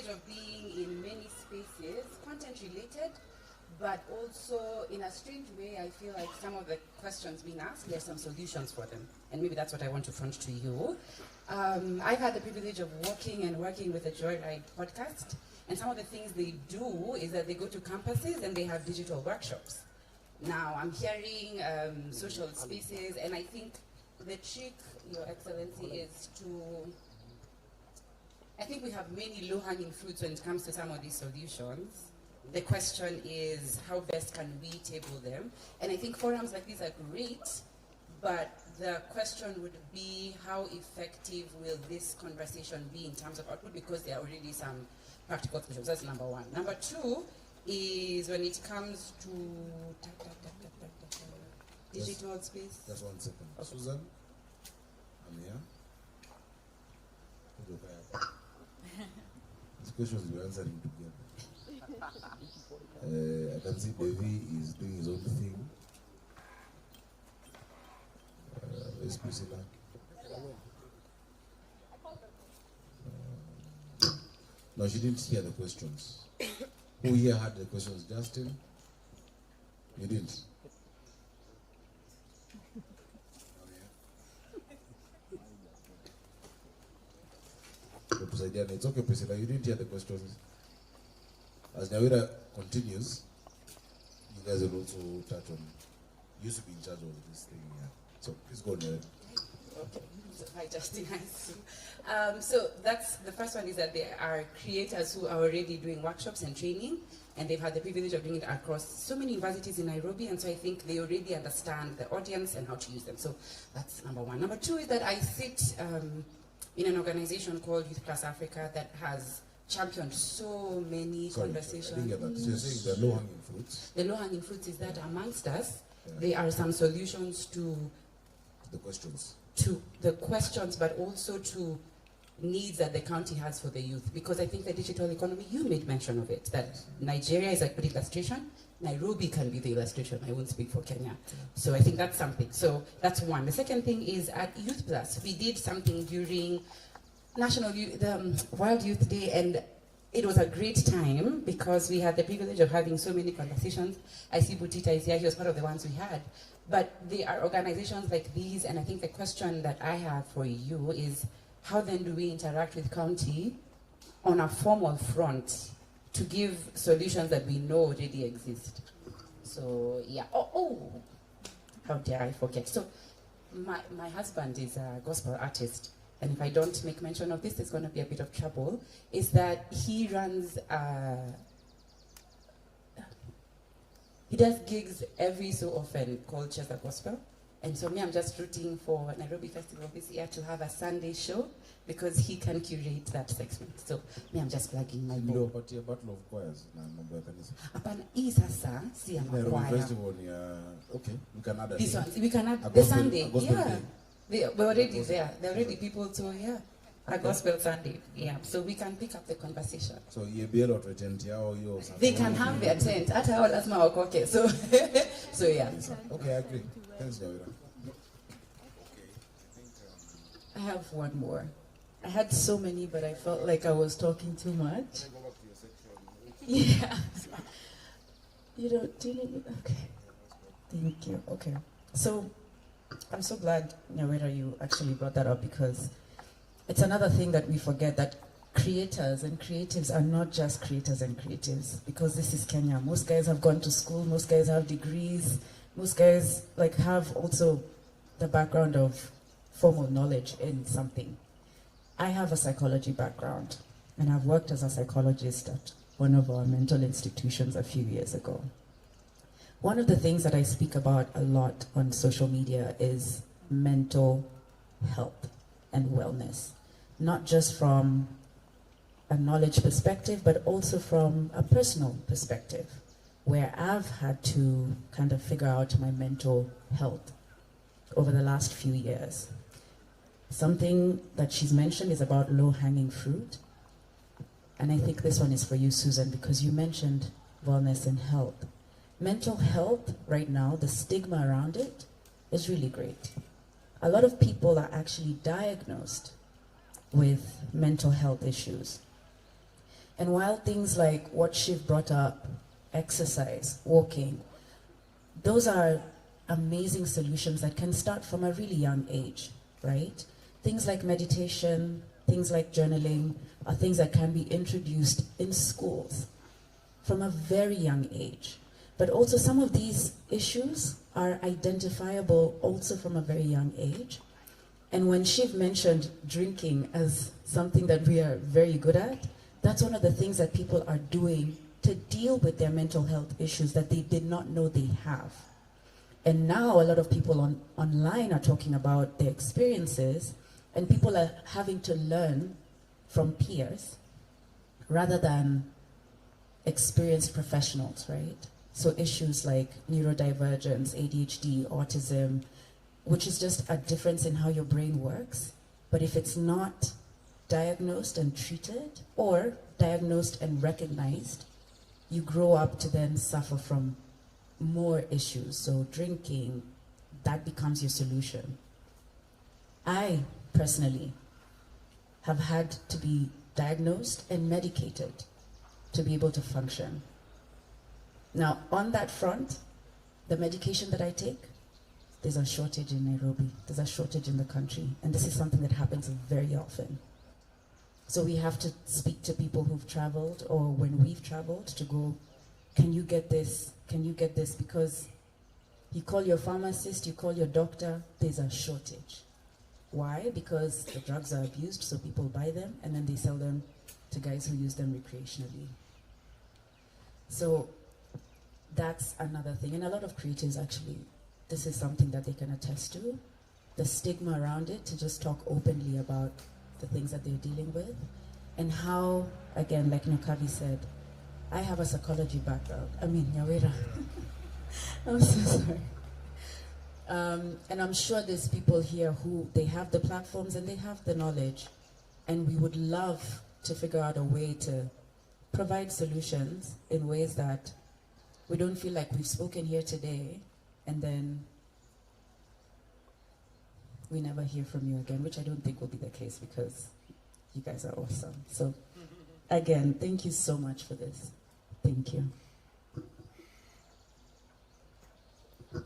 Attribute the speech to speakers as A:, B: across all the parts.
A: of being in many spaces, content related, but also in a strange way, I feel like some of the questions being asked, there's some solutions for them. And maybe that's what I want to front to you. I've had the privilege of working with the Joyride podcast. And some of the things they do is that they go to campuses and they have digital workshops. Now, I'm hearing social spaces, and I think the trick, Your Excellency, is to... I think we have many low-hanging fruits when it comes to some of these solutions. The question is, how best can we table them? And I think forums like these are great, but the question would be, how effective will this conversation be in terms of output? Because there are already some practical solutions. That's number one. Number two is when it comes to digital space.
B: Just 1 second. Okay. Susan, I'm here. These questions we're answering together. I can see Devi is doing his own thing. Where's Priscilla? No, she didn't hear the questions. Who here had the questions? Justin? You didn't? It's okay, Priscilla, you didn't hear the questions. As Nyawira continues, you guys will also touch on. You used to be in charge of this thing, yeah. So please go on.
A: Okay. So, hi, Justin. So that's the first one, is that there are creators who are already doing workshops and training, and they've had the privilege of doing it across so many universities in Nairobi, and so I think they already understand the audience and how to use them. So that's number one. Number two is that I sit in an organization called Youth Plus Africa that has championed so many conversations.
B: I didn't get that. So you're saying the low-hanging fruits?
A: The low-hanging fruits is that amongst us, there are some solutions to
B: the questions.
A: To the questions, but also to needs that the county has for the youth. Because I think the digital economy, you made mention of it, that Nigeria is a good illustration. Nairobi can be the illustration. I won't speak for Kenya. So I think that's something. So that's one. The second thing is at Youth Plus, we did something during the World Youth Day, and it was a great time because we had the privilege of having so many conversations. I see Butita is here. He was part of the ones we had. But there are organizations like these, and I think the question that I have for you is, how then do we interact with county on a formal front to give solutions that we know already exist? So, yeah. Oh, how dare I forget? So, my husband is a gospel artist, and if I don't make mention of this, there's going to be a bit of trouble, is that he runs he does gigs every so often called Chester Gospel. And so me, I'm just rooting for Nairobi Festival this year to have a Sunday show because he can curate that segment. So me, I'm just plugging my book.
B: But a battle of choirs.
A: Upon sasa, si ya
B: choir. Okay, we can add
A: this one. We can add the Sunday. Yeah. We're already there. There are already people, so yeah. A gospel Sunday, yeah. So we can pick up the conversation.
B: So they
A: can have their tent. At all, that's my okay. So, so yeah.
B: Okay, I agree. Thanks, Javira.
C: I have one more. I had so many, but I felt like I was talking too much. Yeah. You don't. Do you need me? Okay. Thank you. Okay. So, I'm so glad, Nyawira, you actually brought that up because it's another thing that we forget, that creators and creatives are not just creators and creatives, because this is Kenya. Most guys have gone to school, most guys have degrees, most guys have also the background of formal knowledge in something. I have a psychology background, and I've worked as a psychologist at one of our mental institutions a few years ago. One of the things that I speak about a lot on social media is mental health and wellness. Not just from a knowledge perspective, but also from a personal perspective, where I've had to kind of figure out my mental health over the last few years. Something that she's mentioned is about low-hanging fruit. And I think this one is for you, Susan, because you mentioned wellness and health. Mental health right now, the stigma around it is really great. A lot of people are actually diagnosed with mental health issues. And while things like what Shiv brought up, exercise, walking, those are amazing solutions that can start from a really young age, right? Things like meditation, things like journaling are things that can be introduced in schools from a very young age. But also some of these issues are identifiable also from a very young age. And when Shiv mentioned drinking as something that we are very good at, that's one of the things that people are doing to deal with their mental health issues that they did not know they have. And now a lot of people online are talking about their experiences, and people are having to learn from peers rather than experienced professionals, right? So issues like neurodivergence, ADHD, autism, which is just a difference in how your brain works. But if it's not diagnosed and treated, or diagnosed and recognized, you grow up to then suffer from more issues. So drinking, that becomes your solution. I personally have had to be diagnosed and medicated to be able to function. Now, on that front, the medication that I take, there's a shortage in Nairobi, there's a shortage in the country, and this is something that happens very often. So we have to speak to people who've traveled, or when we've traveled, to go, can you get this? Can you get this? Because you call your pharmacist, you call your doctor, there's a shortage. Why? Because the drugs are abused, so people buy them, and then they sell them to guys who use them recreationally. So that's another thing. And a lot of creatives actually, this is something that they can attest to. The stigma around it, to just talk openly about the things that they're dealing with. And how, again, like Nakavi said, I have a psychology background. I mean, Nyawira. I'm so sorry. And I'm sure there's people here who, they have the platforms and they have the knowledge. And we would love to figure out a way to provide solutions in ways that we don't feel like we've spoken here today and then we never hear from you again, which I don't think will be the case because you guys are awesome. So again, thank you so much for this. Thank you.
D: I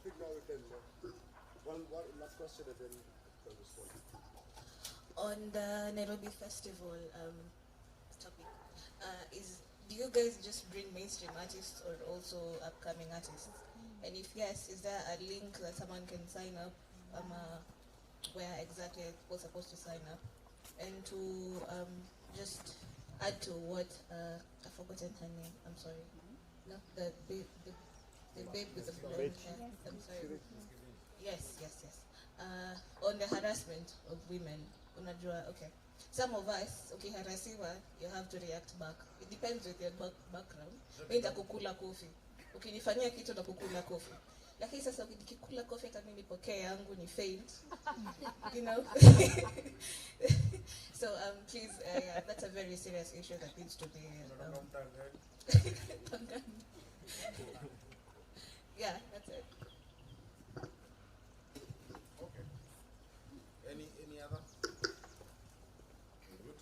D: think now we can one last question and then we'll respond.
E: On the Nairobi Festival topic, do you guys just bring mainstream artists or also upcoming artists? And if yes, is there a link that someone can sign up? Where exactly was supposed to sign up? And to just add to what I've forgotten her name. I'm sorry. No, the babe with the blonde hair. I'm sorry. Yes. On the harassment of women, unajua, okay. Some of us, ukiharasiwa, you have to react back. It depends with your background. Mimi nitakukula kofi. Ukinifanyia kitu nakukula kofi. Lakini sasa ukikula kofi hata mimi nipokee yangu ni faint. You know? So please, yeah, that's a very serious issue that needs to be yeah, that's it.
B: Okay. Any other? Good.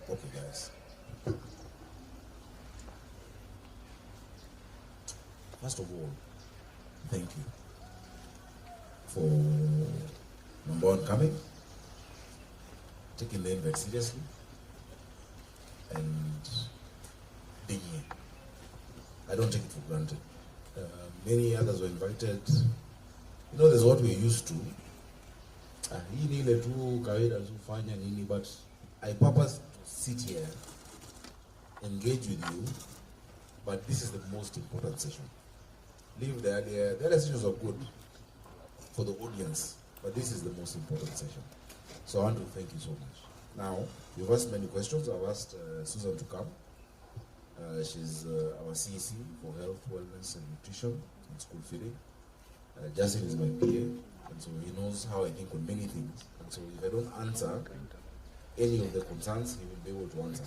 B: Okay, guys. First of all, thank you for number one coming, taking the invite seriously, and being here. I don't take it for granted. Many others were invited. You know, there's what we're used to. Hii ni ile tu kawaida tu fanya nini, but I purpose to sit here, engage with you, but this is the most important session. Leave the other sessions are good for the audience, but this is the most important session. So I want to thank you so much. Now, you've asked many questions. I've asked Susan to come. She's our CEC for Health, Wellness and Nutrition and School Feeding. Justin is my PA, and so he knows how I think on many things. And so if I don't answer, any of the concerns, he will be able to answer.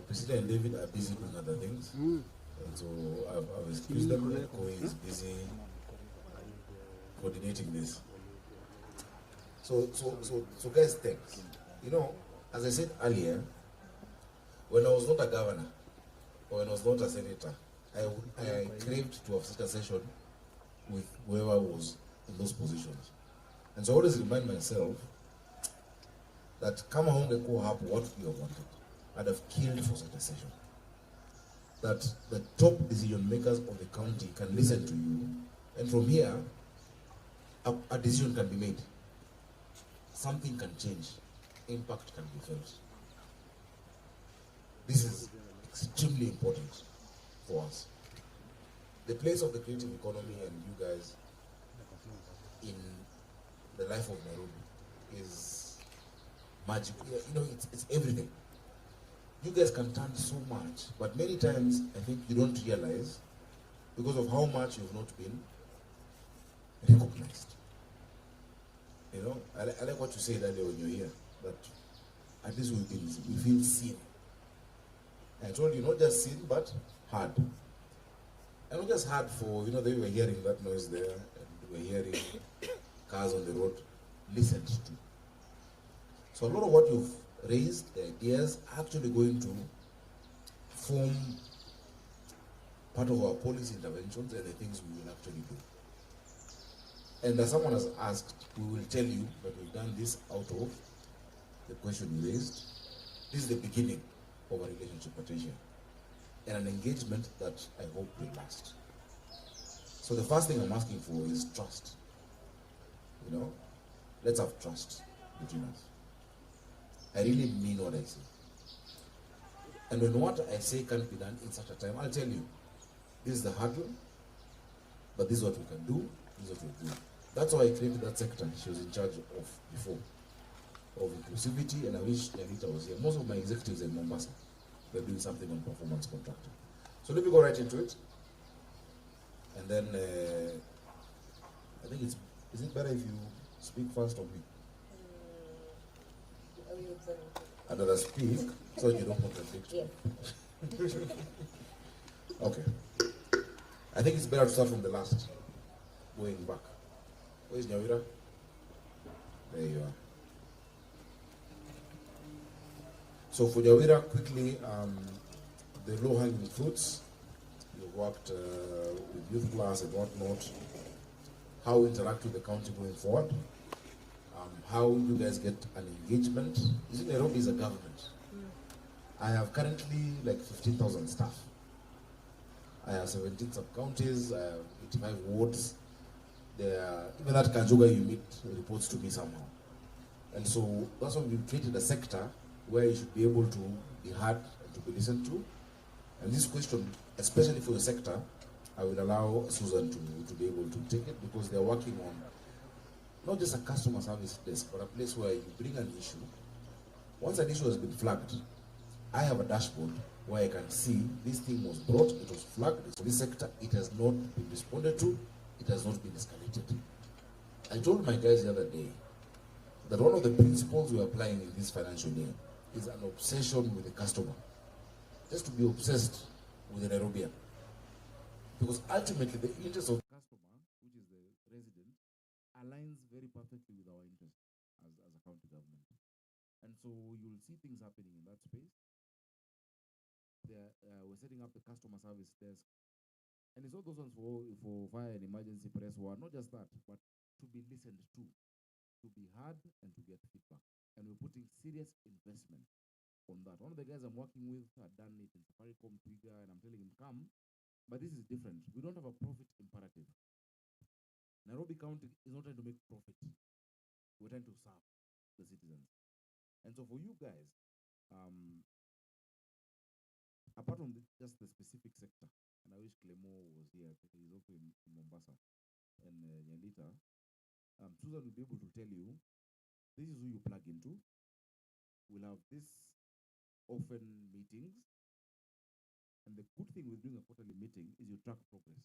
B: Priscilla and David are busy doing other things. And so I've excused them. Koi is busy coordinating this. So guys, thanks. You know, as I said earlier, when I was not a governor, or when I was not a senator, I craved to have such a session with whoever was in those positions. And so I always remind myself that kama hungekuwa hapo, what would you have wanted? I'd have killed for such a session. That the top decision makers of the county can listen to you, and from here, a decision can be made. Something can change. Impact can be felt. This is extremely important for us. The place of the creative economy and you guys in the life of Nairobi is magical. You know, it's everything. You guys can turn so much, but many times I think you don't realize because of how much you've not been recognized. You know, I like what you said earlier when you're here, that at least we feel seen. I told you, not just seen, but heard. And not just heard for, you know, they were hearing that noise there, and we were hearing cars on the road, listened to. So a lot of what you've raised, the ideas, are actually going to form part of our policy interventions and the things we will actually do. And as someone has asked, we will tell you that we've done this out of the question you raised. This is the beginning of a relationship potential and an engagement that I hope will last. So the first thing I'm asking for is trust. You know, let's have trust between us. I really mean what I say. And when what I say can't be done in such a time, I'll tell you, this is the hurdle, but this is what we can do, this is what we do. That's why I created that sector she was in charge of before, of inclusivity, and I wish Anita was here. Most of my executives are in Mombasa. They're doing something on performance contracting. So let me go right into it. And then, I think is it better if you speak first or me? I'd rather speak so you don't contradict me. Okay. I think it's better to start from the last, going back. Where's Nyawira? There you are. So for Nyawira, quickly, the low-hanging fruits. You worked with youth class and whatnot. How we interact with the county going forward. How you guys get an engagement. You see, Nairobi is a government. I have currently like 15,000 staff. I have 17 sub-counties, I have 85 wards. Even that Kajuga you meet reports to me somehow. And so that's why we created a sector where you should be able to be heard and to be listened to. And this question, especially for the sector, I will allow Susan to be able to take it because they're working on not just a customer service desk, but a place where you bring an issue. Once an issue has been flagged, I have a dashboard where I can see this thing was brought, it was flagged, for this sector, it has not been responded to, it has not been escalated. I told my guys the other day that one of the principles we're applying in this financial year is an obsession with the customer. Just to be obsessed with the Nairobian. Because ultimately the interest of the customer, which is the resident, aligns very perfectly with our interest as a county government. And so you'll see things happening in that space. We're setting up the customer service desk. And it's all those ones for fire and emergency press war. Not just that, but to be listened to be heard and to get feedback. And we're putting serious investment on that. One of the guys I'm working with had done it in Safaricom, Twiga, and I'm telling him, come. But this is different. We don't have a profit imperative. Nairobi County is not trying to make profit. We're trying to serve the citizens. And so for you guys, apart from just the specific sector, and I wish Clemo was here, he's also in Mombasa, and Yandita, Susan will be able to tell you, this is who you plug into. We'll have this often meetings. And the good thing with doing a quarterly meeting is you track progress.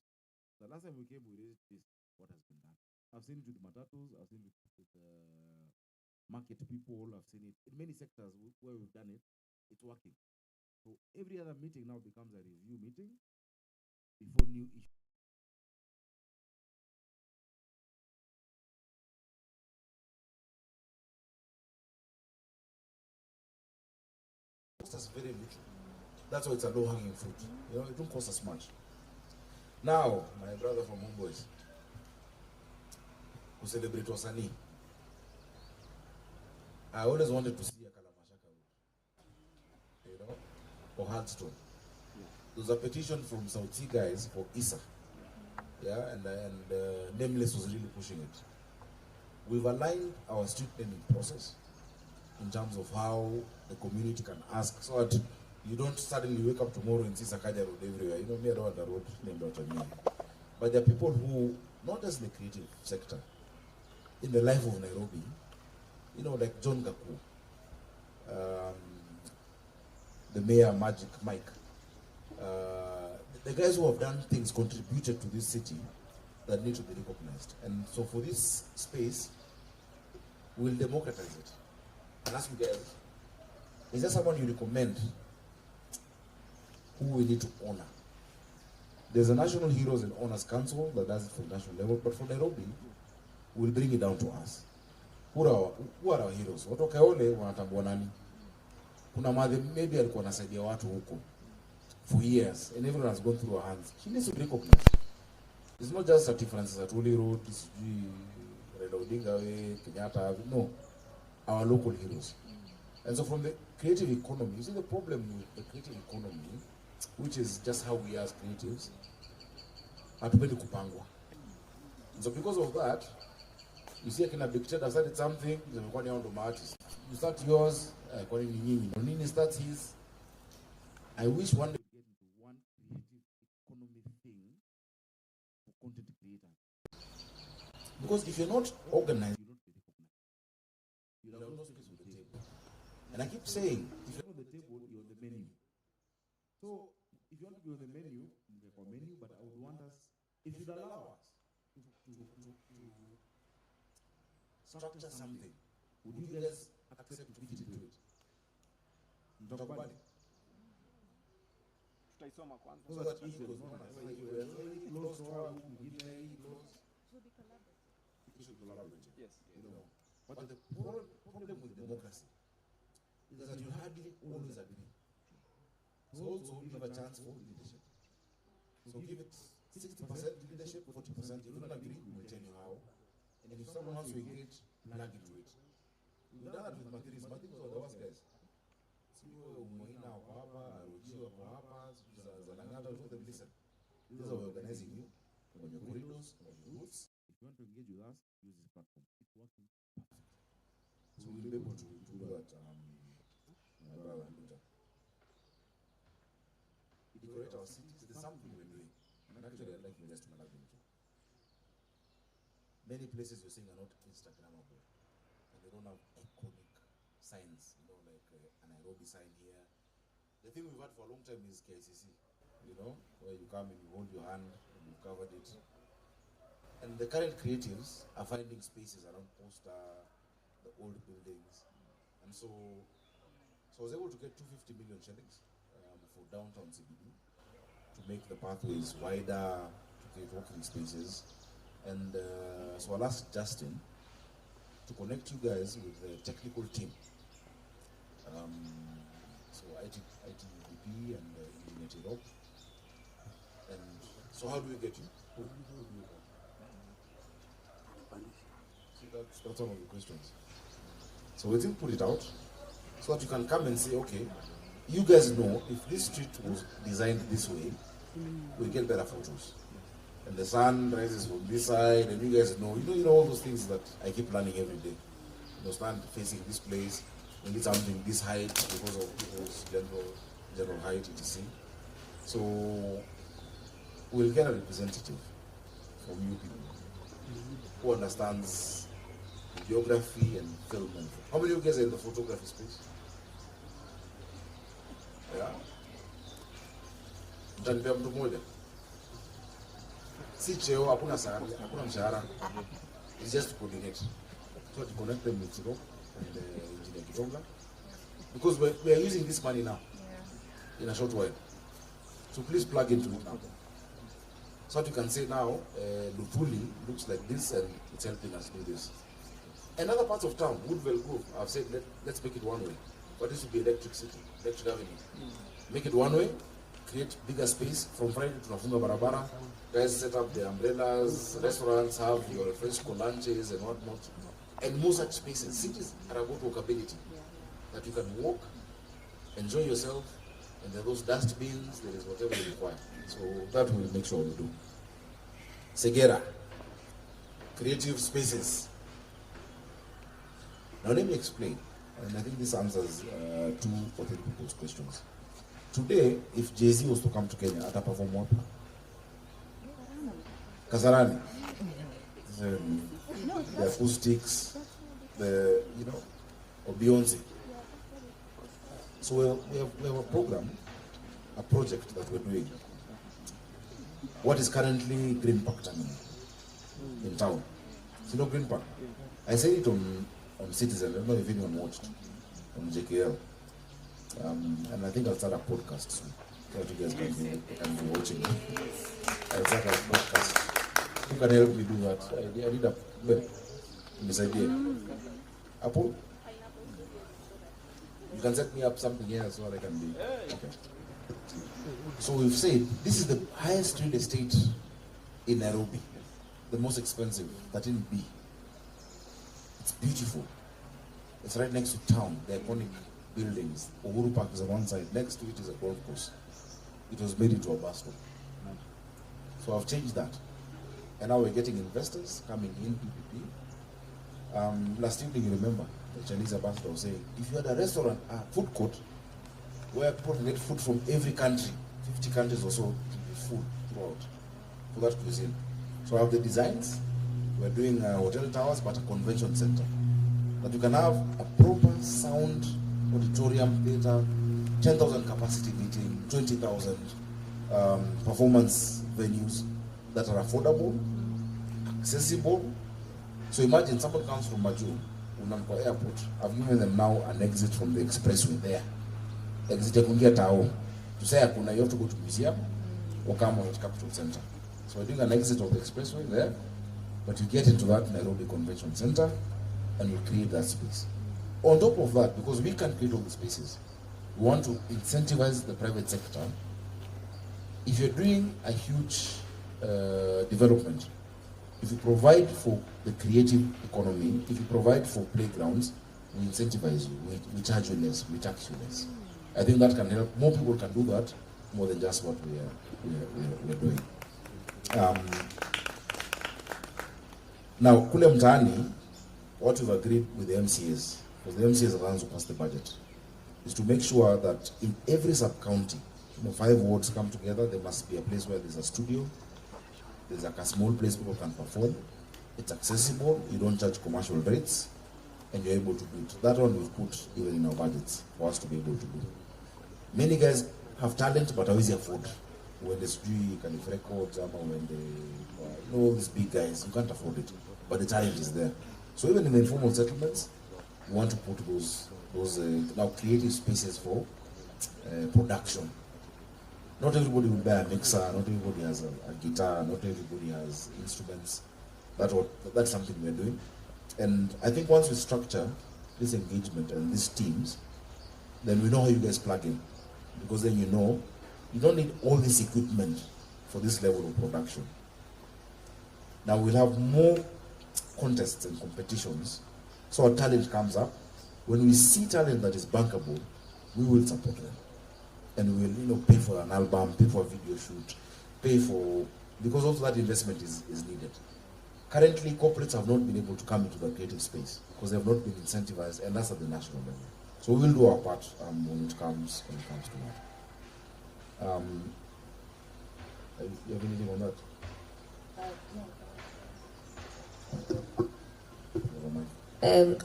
B: The last time we came, we raised this, what has been done. I've seen it with Matatus, I've seen it with
F: market people. I've seen it in many sectors where we've done it. It's working. So every other meeting now becomes a review meeting before new issues.
B: Cost us very little. That's why it's a low-hanging fruit. You know, it don't cost us much. Now, my brother from Homeboys, who celebrate Wasani, I always wanted to see a Kalamashaka road, you know, or Hardstone. There was a petition from South Sea guys for ISA, yeah, and Nameless was really pushing it. We've aligned our street naming process in terms of how the community can ask, so that you don't suddenly wake up tomorrow and see Sakaja road everywhere. You know, me, I don't want the road named after me. But there are people who, not just in the creative sector, in the life of Nairobi, you know, like John Gaku, the mayor, Magic Mike, the guys who have done things contributed to this city that need to be recognized. And so for this space, we'll democratize it. And ask you guys, is there someone you recommend who we need to honor? There's a National Heroes and Honors Council that does it for national level, but for Nairobi, we'll bring it down to us. Who are our heroes? Watoka ole wanatambua nani? Kuna madhe maybe alikuwa anasaidia watu huko for years, and everyone has gone through her hands. She needs to be recognized. It's not just Sati Francis Atuli Road, it's Raila Odinga way, Kenyatta. No, our local heroes. And so from the creative economy, you see the problem with the creative economy, which is just how we are as creatives, hatupendi kupangwa. And so because of that, you see akina Big Ted have started something, zimekuwa ni hao ndo artists. You start yours, kwa nini nyinyi? Nini starts his. I wish one day we get into one creative economy thing for content creators. Because if you're not organized, you don't be recognized. You have no space on the table. And I keep saying, if you're on the table, you're on the menu. So if you want to be on the menu, you're on the menu, but I would want us, if you'd allow us to structure something, would you guys accept to fit into it? Mtakubali?
D: Tutaisoma kwanza.
B: So that he goes on. He close to our we should collaborate.
D: Yes.
B: You know. But the problem with democracy is that you hardly always agree. So also you have a chance for leadership. So give it 60% leadership, 40%. If you don't agree, we will tell you how. And if someone wants to engage, plug into it. We've done that with Mathiris. Mathiris were the worst guys. Umoina wako hapa, Roji wako hapa, Zanangata, we told them, listen, this is how we're organizing you, on your corridors, on your routes.
F: If you want to engage with us, use this platform. It's working perfect.
B: So we'll be able to do that, my brother Luta. Decorate our cities. There's something we're doing. And actually I'd like you guys to manage into. Many places you're seeing are not Instagrammable. And they don't have iconic signs, you know, like a Nairobi sign here. The thing we've had for a long time is KICC, you know, where you come and you hold your hand and you've covered it. And the current creatives are finding spaces around Poster, the old buildings. And so I was able to get 250 million shillings for downtown CBD to make the pathways wider, to create walking spaces. And so I'll ask Justin to connect you guys with the technical team. So ITVP and Engineer Rob. And so how do we get you? See, that's one of the questions. So we didn't put it out so that you can come and say, okay, you guys know if this street was designed this way, we get better photos. And the sun rises from this side, and you guys know, you know all those things that I keep learning every day. You know, stand facing this place, we need something this height because of people's general height, etc. So we'll get a representative from you people who understands geography and film. And how many of you guys are in the photography space? Yeah. Mtanipea mtu mmoja. Si cheo, hakuna mshahara. It's just to coordinate. So to connect them with and Engineer Kitonga, because we are using this money now in a short while. So please plug into it now. So that you can say now, Lupuli looks like this and it's helping us do this. Another part of town, Woodville Grove, I've said let's make it one way. But this will be electric city, electric avenue. Make it one way, create bigger space. From Friday to Nafunga Barabara, guys set up the umbrellas, restaurants have your fresco lunches and whatnot. And more such spaces. Cities are about walkability. That you can walk, enjoy yourself, and there are those dustbins, there is whatever you require. So that will make sure we do. Segera, creative spaces. Now let me explain, and I think this answers 2 or 3 people's questions. Today, if Jay-Z was to come to Kenya, ata perform what? Kasarani. The acoustics, or Beyonce. So we have a program, a project that we're doing. What is currently Green Park Terminal in town? So, you know Green Park? I said it on Citizen, I don't know if anyone watched, on JKL. And I think I'll start a podcast soon. So you guys can be watching. I'll start a podcast. Who can help me do that? I need this idea. Apple? You can set me up something here so I can be. Okay. So we've said this is the highest real estate in Nairobi, the most expensive, 13B. It's beautiful. It's right next to town, the iconic buildings. Uhuru Park is on one side, next to it is a golf course. It was made into a bus stop. So I've changed that. And now we're getting investors coming in, PPP. Last evening, you remember, the Chinese ambassador was saying, if you had a restaurant, a food court, where people can get food from every country, 50 countries or so, to be food throughout, for that cuisine. So I have the designs. We're doing hotel towers, but a convention center. That you can have a proper sound auditorium, theater, 10,000 capacity meeting, 20,000 performance venues that are affordable, accessible. So imagine someone comes from Maju, Unamko Airport. I've given them now an exit from the expressway there. Exit Kungia Tao. To say Akuna, you have to go to museum or come on at Capital Center. So we're doing an exit of the expressway there, but you get into that Nairobi Convention Center and you create that space. On top of that, because we can create all the spaces, we want to incentivize the private sector. If you're doing a huge development, if you provide for the creative economy, if you provide for playgrounds, we incentivize you, we charge you less, we tax you less. I think that can help. More people can do that more than just what we're doing. Now, kule mtaani, what we've agreed with the MCAs, because the MCAs are the ones who pass the budget, is to make sure that in every sub-county, 5 wards come together, there must be a place where there's a studio, there's like a small place people can perform, it's accessible, you don't charge commercial rates, and you're able to do it. That one we've put even in our budgets for us to be able to do. Many guys have talent, but always afford. When they do Calif Records, when they, all these big guys, you can't afford it, but the talent is there. So even in the informal settlements, we want to put those now creative spaces for production. Not everybody will buy a mixer, not everybody has a guitar, not everybody has instruments. That's something we're doing. And I think once we structure this engagement and these teams, then we know how you guys plug in. Because then you know, you don't need all this equipment for this level of production. Now we'll have more contests and competitions, so our talent comes up. When we see talent that is bankable, we will support them. And we'll pay for an album, pay for a video shoot, pay for, because also that investment is needed. Currently, corporates have not been able to come into the creative space because they have not been incentivized, and that's at the national level. So we'll do our part when it comes to that. You have anything on that?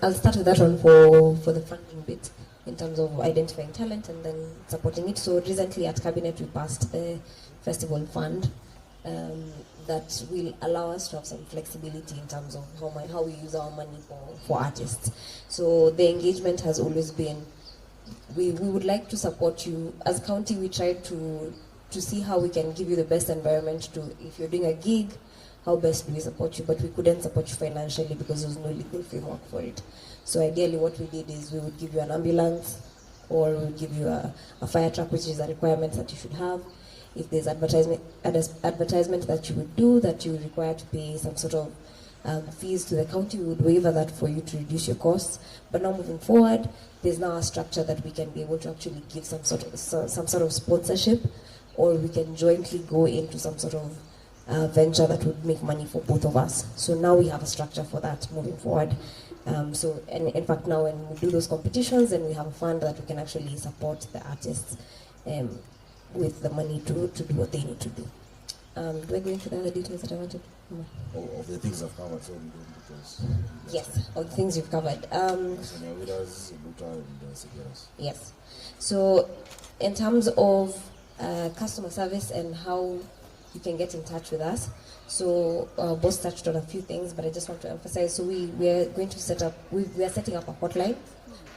G: I'll start with that one for the funding bit in terms of identifying talent and then supporting it. So recently at Cabinet we passed a festival fund that will allow us to have some flexibility in terms of how we use our money for artists. So the engagement has always been, we would like to support you. As county, we try to see how we can give you the best environment to, if you're doing a gig, how best do we support you, but we couldn't support you financially because there's no legal framework for it. So ideally what we did is we would give you an ambulance, or we would give you a fire truck, which is a requirement that you should have. If there's advertisement that you would do, that you require to pay some sort of fees to the county, we would waiver that for you to reduce your costs. But now moving forward, there's now a structure that we can be able to actually give some sort of sponsorship, or we can jointly go into some sort of venture that would make money for both of us. So now we have a structure for that moving forward. So, and in fact, now when we do those competitions, then we have a fund that we can actually support the artists with the money to do what they need to do. Do I go into the other details that I wanted? No.
B: Of the things I've covered, so we don't, because
G: Yes, of the things you've covered. Yes. So, in terms of customer service and how you can get in touch with us. So both touched on a few things, but I just want to emphasize. So we are going to we are setting up a hotline,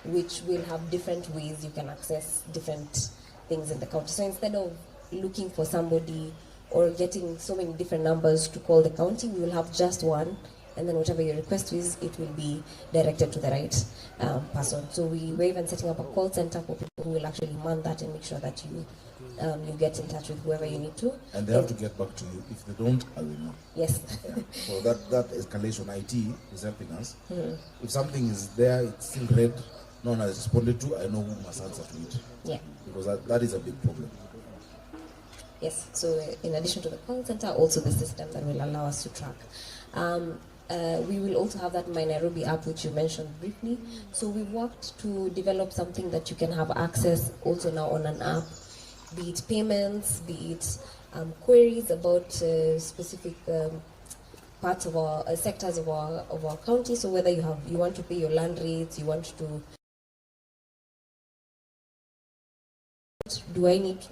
G: which will have different ways you can access different things in the county. So instead of looking for somebody or getting so many different numbers to call the county, we will have just one, and then whatever your request is, it will be directed to the right person. So we're even setting up a call center for people who will actually man that and make sure that you get in touch with whoever you need to.
B: And they have to get back to you. If they don't, I will know.
G: Yes.
B: Yeah. So that escalation, IT is helping us. Mm-hmm. If something is there, it's in red, no one has responded to, I know who must answer to it.
G: Yeah.
B: Because that is a big problem.
G: Yes. So in addition to the call center, also the system that will allow us to track. We will also have that My Nairobi app, which you mentioned briefly. So we worked to develop something that you can have access also now on an app, be it payments, be it queries about specific parts of our sectors of our county. So whether you want to pay your land rates, you want to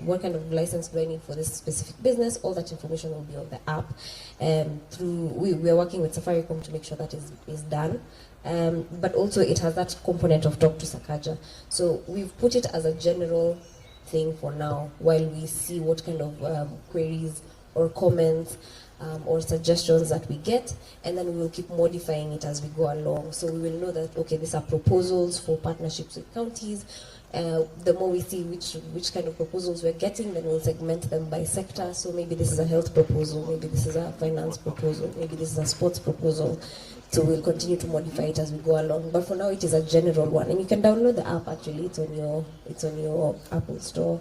G: what kind of license do I need for this specific business? All that information will be on the app. We are working with Safaricom to make sure that is done. But also it has that component of talk to Sakaja. So we've put it as a general thing for now, while we see what kind of queries or comments or suggestions that we get, and then we will keep modifying it as we go along. So we will know that, okay, these are proposals for partnerships with counties. The more we see which kind of proposals we're getting, then we'll segment them by sector. So maybe this is a health proposal, maybe this is a finance proposal, maybe this is a sports proposal. So we'll continue to modify it as we go along. But for now, it is a general one, and you can download the app. Actually, it's on your Apple Store,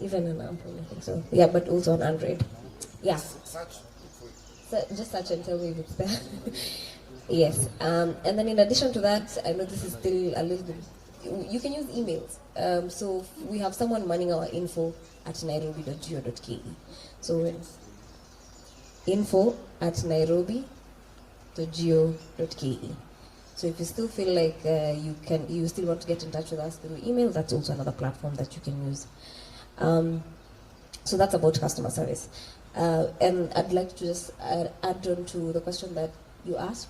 G: even on Apple, I think so. Yeah, but also on Android. Yeah. So just search and tell me if it's there. Yes. And then in addition to that, I know this is still a little bit. You can use emails. So we have someone manning our info at nairobi.go.ke. So info@nairobi.go.ke. So if you still feel like you still want to get in touch with us through email, that's also another platform that you can use. So that's about customer service. And I'd like to just add on to the question that you asked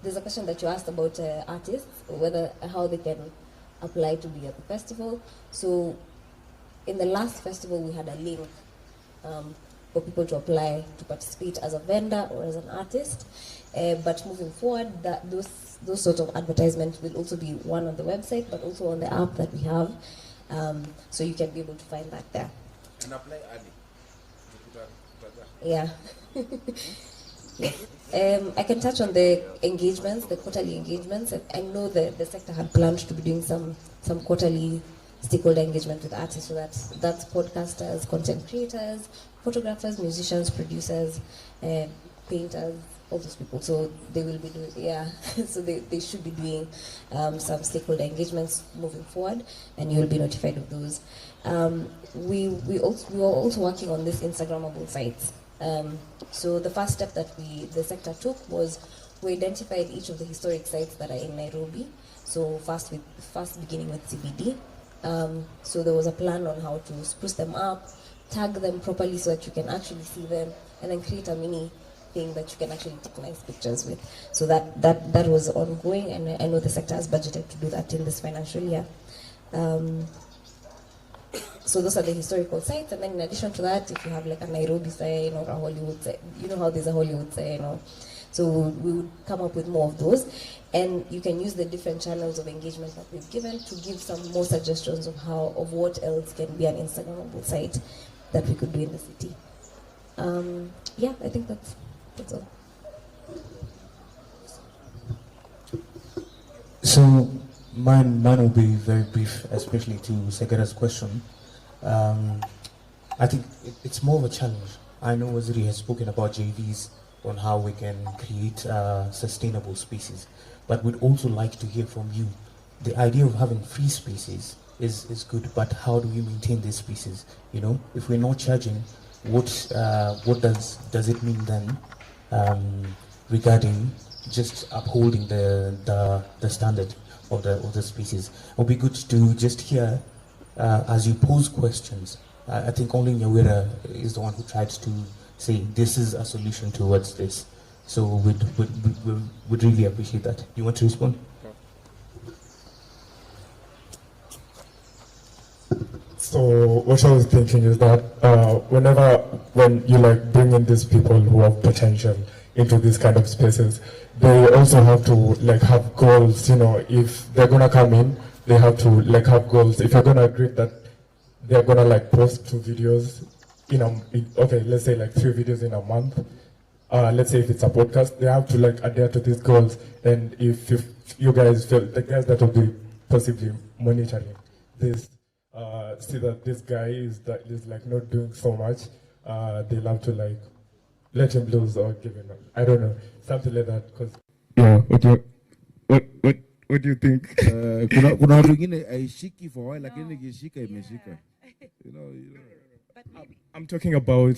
G: there's a question that you asked about artists, how they can apply to be at the festival. So in the last festival, we had a link for people to apply to participate as a vendor or as an artist. But moving forward, those sorts of advertisements will also be one on the website, but also on the app that we have. So you can be able to find that there.
B: And apply early.
G: Yeah. I can touch on the engagements, the quarterly engagements. I know the sector had planned to be doing some quarterly stakeholder engagement with artists. So that's podcasters, content creators, photographers, musicians, producers, painters, all those people. So they will be doing, so they should be doing some stakeholder engagements moving forward, and you will be notified of those. We were also working on this Instagrammable sites. So the first step that the sector took was we identified each of the historic sites that are in Nairobi. So first beginning with CBD, So there was a plan on how to spruce them up, tag them properly so that you can actually see them, and then create a mini thing that you can actually take nice pictures with. So that was ongoing, and I know the sector has budgeted to do that in this financial year. So those are the historical sites, and then in addition to that, if you have like a Nairobi sign or a Hollywood sign, you know how there's a Hollywood sign, or so we would come up with more of those, and you can use the different channels of engagement that we've given to give some more suggestions of what else can be an Instagrammable site that we could do in the city. Yeah, I think that's all.
H: So mine will be very brief, especially to Sakaja's question. I think it's more of a challenge. I know Waziri has spoken about JVs on how we can create sustainable spaces, but we'd also like to hear from you. The idea of having free spaces is good, but how do we maintain these spaces? You know, if we're not charging, what does it mean then regarding just upholding the standard of the species? It would be good to just hear as you pose questions. I think only Nyawira is the one who tried to say this is a solution towards this. So we'd really appreciate that. You want to respond?
I: So what I was thinking is that when you like bring in these people who have potential into these kind of spaces, they also have to like have goals. You know, if they're gonna come in, they have to like have goals. If you're gonna agree that they're gonna like post 2 videos let's say like 3 videos in a month. Let's say if it's a podcast, they have to like adhere to these goals. And if you guys feel the guys that will be possibly monitoring this, see that this guy is like not doing so much, they'll have to like let him lose or give him, I don't know, something like that. Cause yeah, what do you think?
F: Kuna watu wengine haishiki for a while lakini ikishika imeshika. You know.
I: I'm talking about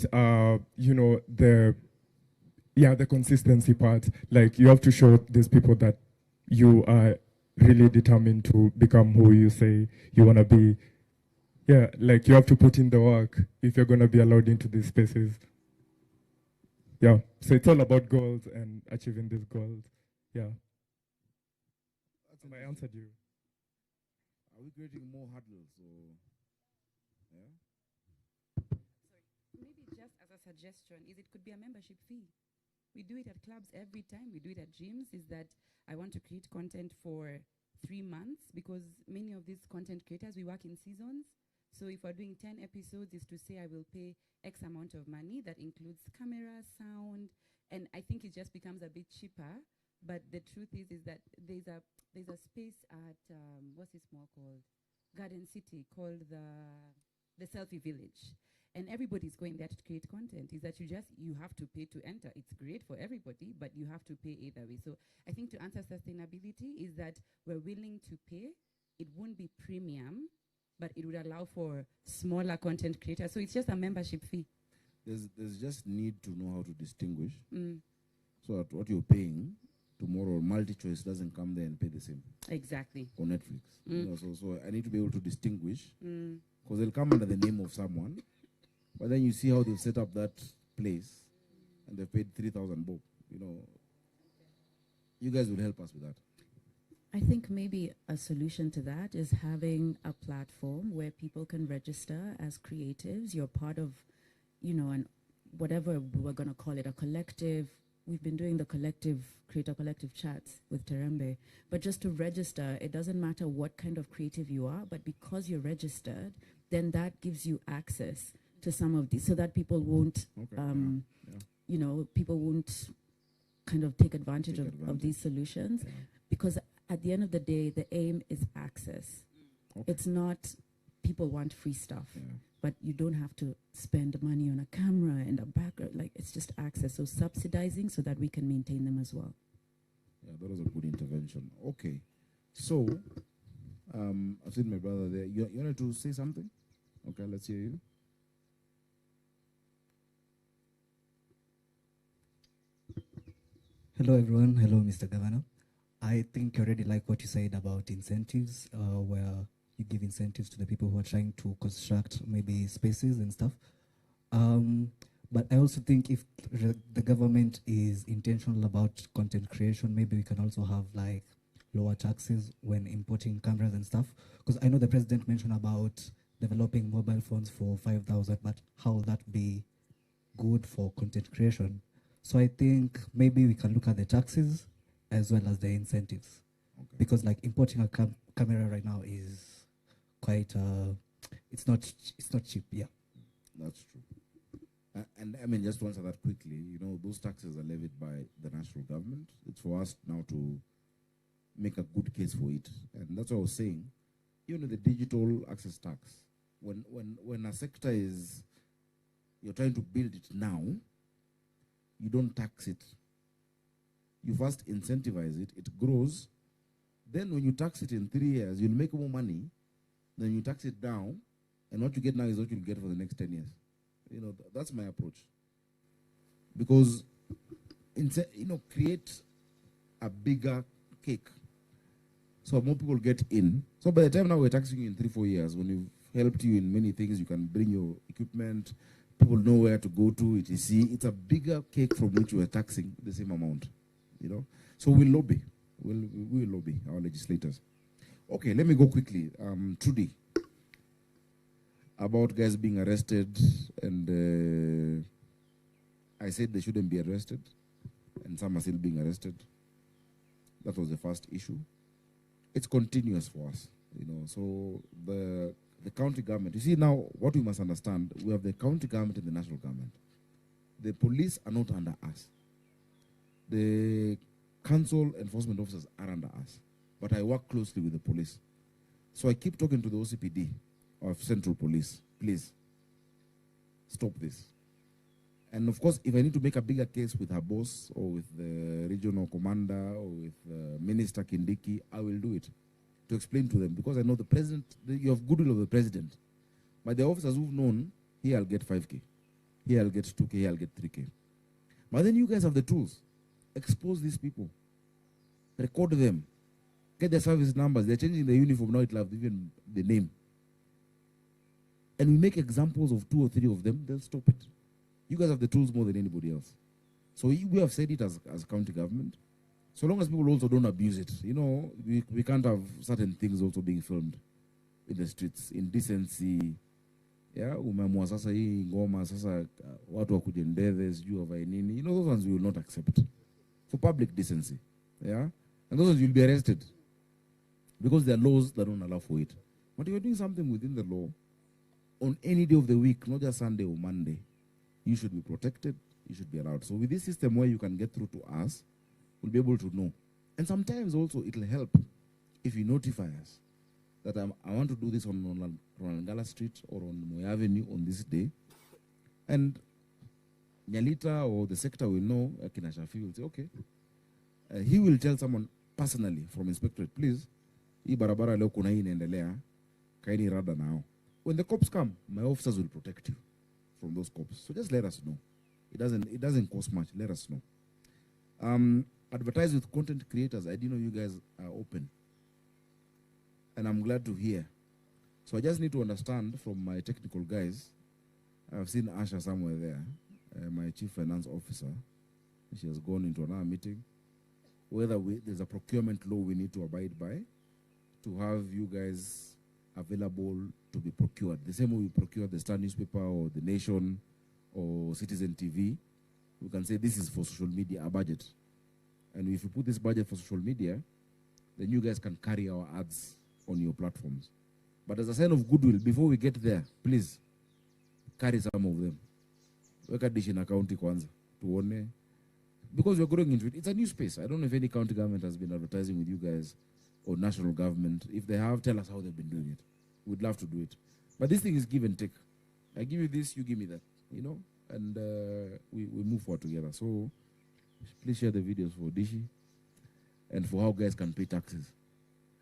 I: the consistency part. Like you have to show these people that you are really determined to become who you say you want to be. Yeah, like you have to put in the work if you're going to be allowed into these spaces. Yeah, so it's all about goals and achieving these goals. Yeah. I answered you.
F: Are we creating more hurdles? Yeah?
A: Maybe just as a suggestion, it could be a membership fee. We do it at clubs every time. We do it at gyms. Is that I want to create content for 3 months, because many of these content creators, we work in seasons. So if we're doing 10 episodes, is to say I will pay X amount of money that includes camera, sound, and I think it just becomes a bit cheaper. But the truth is that there's a space at what's this mall called? Garden City, called the Selfie Village. And everybody's going there to create content. Is that you have to pay to enter. It's great for everybody, but you have to pay either way. So I think to answer sustainability is that we're willing to pay. It won't be premium, but it would allow for smaller content creators. So it's just a membership fee.
F: There's just need to know how to distinguish. So that what you're paying tomorrow, multi-choice doesn't come there and pay the same. Exactly. On Netflix. You know, so I need to be able to distinguish, because they'll come under the name of someone, but then you see how they've set up that place, and they've paid 3,000 bob. You know, you guys will help us with that.
A: I think maybe a solution to that is having a platform where people can register as creatives. You're part of, and whatever we're going to call it, a collective. We've been doing the creator collective chats with Terembe. But just to register, it doesn't matter what kind of creative you are, but because you're registered, then that gives you access to some of these, so that people won't, people won't kind of take advantage of these solutions. Because at the end of the day, the aim is access. It's not people want free stuff, but you don't have to spend money on a camera and a background. Like, it's just access. So subsidizing so that we can maintain them as well.
F: Yeah, that was a good intervention. Okay. So, I've seen my brother there. You wanted to say something? Okay, let's hear you.
J: Hello, everyone. Hello, Mr. Governor. I think you already like what you said about incentives, where you give incentives to the people who are trying to construct maybe spaces and stuff. But I also think if the government is intentional about content creation, maybe we can also have like lower taxes when importing cameras and stuff. Because I know the president mentioned about developing mobile phones for 5,000, but how will that be good for content creation? So I think maybe we can look at the taxes as well as the incentives. Okay. Because like importing a camera right now is quite, it's not cheap, yeah.
F: That's true. And I mean, just to answer that quickly, you know, those taxes are levied by the national government. It's for us now to make a good case for it. And that's what I was saying. Even the digital access tax, when a sector is, you're trying to build it now, you don't tax it. You first incentivize it, it grows. Then when you tax it in 3 years, you'll make more money. Then you tax it down, and what you get now is what you'll get for the next 10 years. You know, that's my approach. Because, you know, create a bigger cake so more people get in. So by the time now we're taxing you in 3-4 years, when we've helped you in many things, you can bring your equipment, people know where to go to, etc. It's a bigger cake from which we are taxing the same amount, you know. So we'll lobby. We'll lobby our legislators. Okay, let me go quickly. Trudy, about guys being arrested, and I said they shouldn't be arrested, and some are still being arrested. That was the first issue. It's continuous for us, you know. So the county government, you see now what we must understand, we have the county government and the national government. The police are not under us. The council enforcement officers are under us. But I work closely with the police. So I keep talking to the OCPD of Central Police, please, stop this. And of course, if I need to make a bigger case with her boss or with the regional commander or with Minister Kindiki, I will do it to explain to them, because I know the president, you have goodwill of the president. But the officers who've known, here I'll get 5K, here I'll get 2K, here I'll get 3K. But then you guys have the tools. Expose these people. Record them. Get their service numbers. They're changing the uniform now, it'll have even the name. And we make examples of 2 or 3 of them, they'll stop it. You guys have the tools more than anybody else. So we have said it as county government. So long as people also don't abuse it. You know, we can't have certain things also being filmed in the streets. Indecency. Yeah, umamua sasa hii ngoma sasa watu wakuje ndeve sijui wavae nini. You know, those ones we will not accept. For public decency. Yeah? And those ones you'll be arrested. Because there are laws that don't allow for it. But if you're doing something within the law, on any day of the week, not just Sunday or Monday, you should be protected, you should be allowed. So with this system where you can get through to us, we'll be able to know. And sometimes also it'll help if you notify us that I want to do this on Ronangala Street or on Moy Avenue on this day. And Nyalita or the sector will know, Akina Shafi will say, okay. He will tell someone personally from inspectorate, please, hii barabara leo kuna hii inaendelea, kaini rada nao. When the cops come, my officers will protect you from those cops. So just let us know. It doesn't cost much. Let us know. Advertise with content creators. I didn't know you guys are open. And I'm glad to hear. So I just need to understand from my technical guys. I've seen Asha somewhere there, my chief finance officer. She has gone into another meeting. Whether there's a procurement law we need to abide by to have you guys available to be procured. The same way we procure the Star newspaper or the Nation or Citizen TV, we can say this is for social media, a budget. And if you put this budget for social media, then you guys can carry our ads on your platforms. But as a sign of goodwill, before we get there, please carry some of them. Weka dish in a county kwanza, tuone. Because we're growing into it. It's a new space. I don't know if any county government has been advertising with you guys or national government. If they have, tell us how they've been doing it. We'd love to do it. But this thing is give and take. I give you this, you give me that, you know? And we move forward together. So please share the videos for Dishi and for how guys can pay taxes.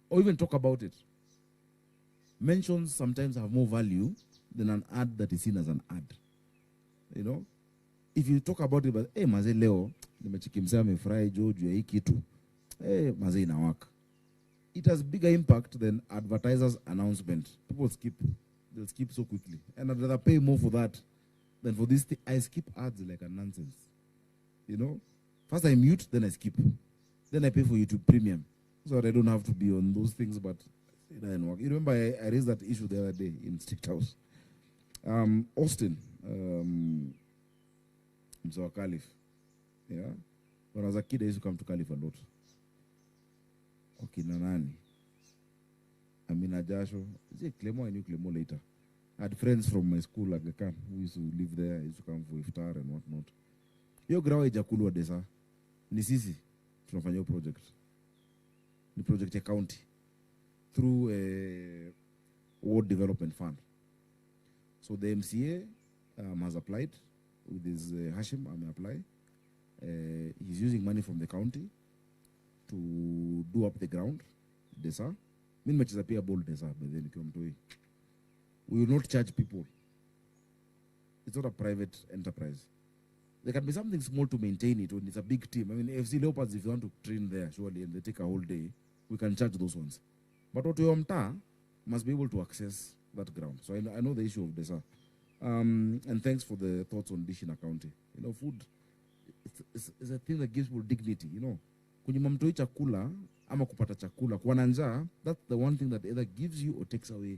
F: Or even talk about it. Mentions sometimes have more value than an ad that is seen as an ad. You know? If you talk about it, but hey, maze leo, nimechikimsea amefurahi juu ya hii kitu. Hey, maze inawaka. it has bigger impact than advertisers' announcement. People skip. They'll skip so quickly. And I'd rather pay more for that than for this thing. I skip ads like a nonsense. You know? First I mute, then I skip. Then I pay for YouTube Premium. So that I don't have to be on those things, but it doesn't work. You remember I raised that issue the other day in State House. Austin, Mr. Caliph. Yeah? When I was a kid, I used to come to Caliph a lot. Okay, Nanani. I mean, Ajasho. Is it Clemo? I knew Clemo later. I had friends from my school, Aga Khan, who used to live there. I used to come for iftar and whatnot. Yo grawa ijakulwa desa. Ni sisi tunafanya hiyo project. Ni project ya county through a ward development fund. So the MCA has applied with his Hashim. I may apply. He's using money from the county to do up the ground. Desa. Mimi nimecheza pia ball desa, but then nikiwa mtoi. We will not charge people. It's not a private enterprise. There can be something small to maintain it when it's a big team. I mean, FC Leopards, if you want to train there, surely, and they take a whole day, we can charge those ones. But Otoyomta must be able to access that ground. So I know the issue of Desa. And thanks for the thoughts on Dishina County. You know, food is a thing that gives people dignity, you know. Kunyima mtoi chakula, ama kupata chakula, kwa njaa, that's the one thing that either gives you or takes away.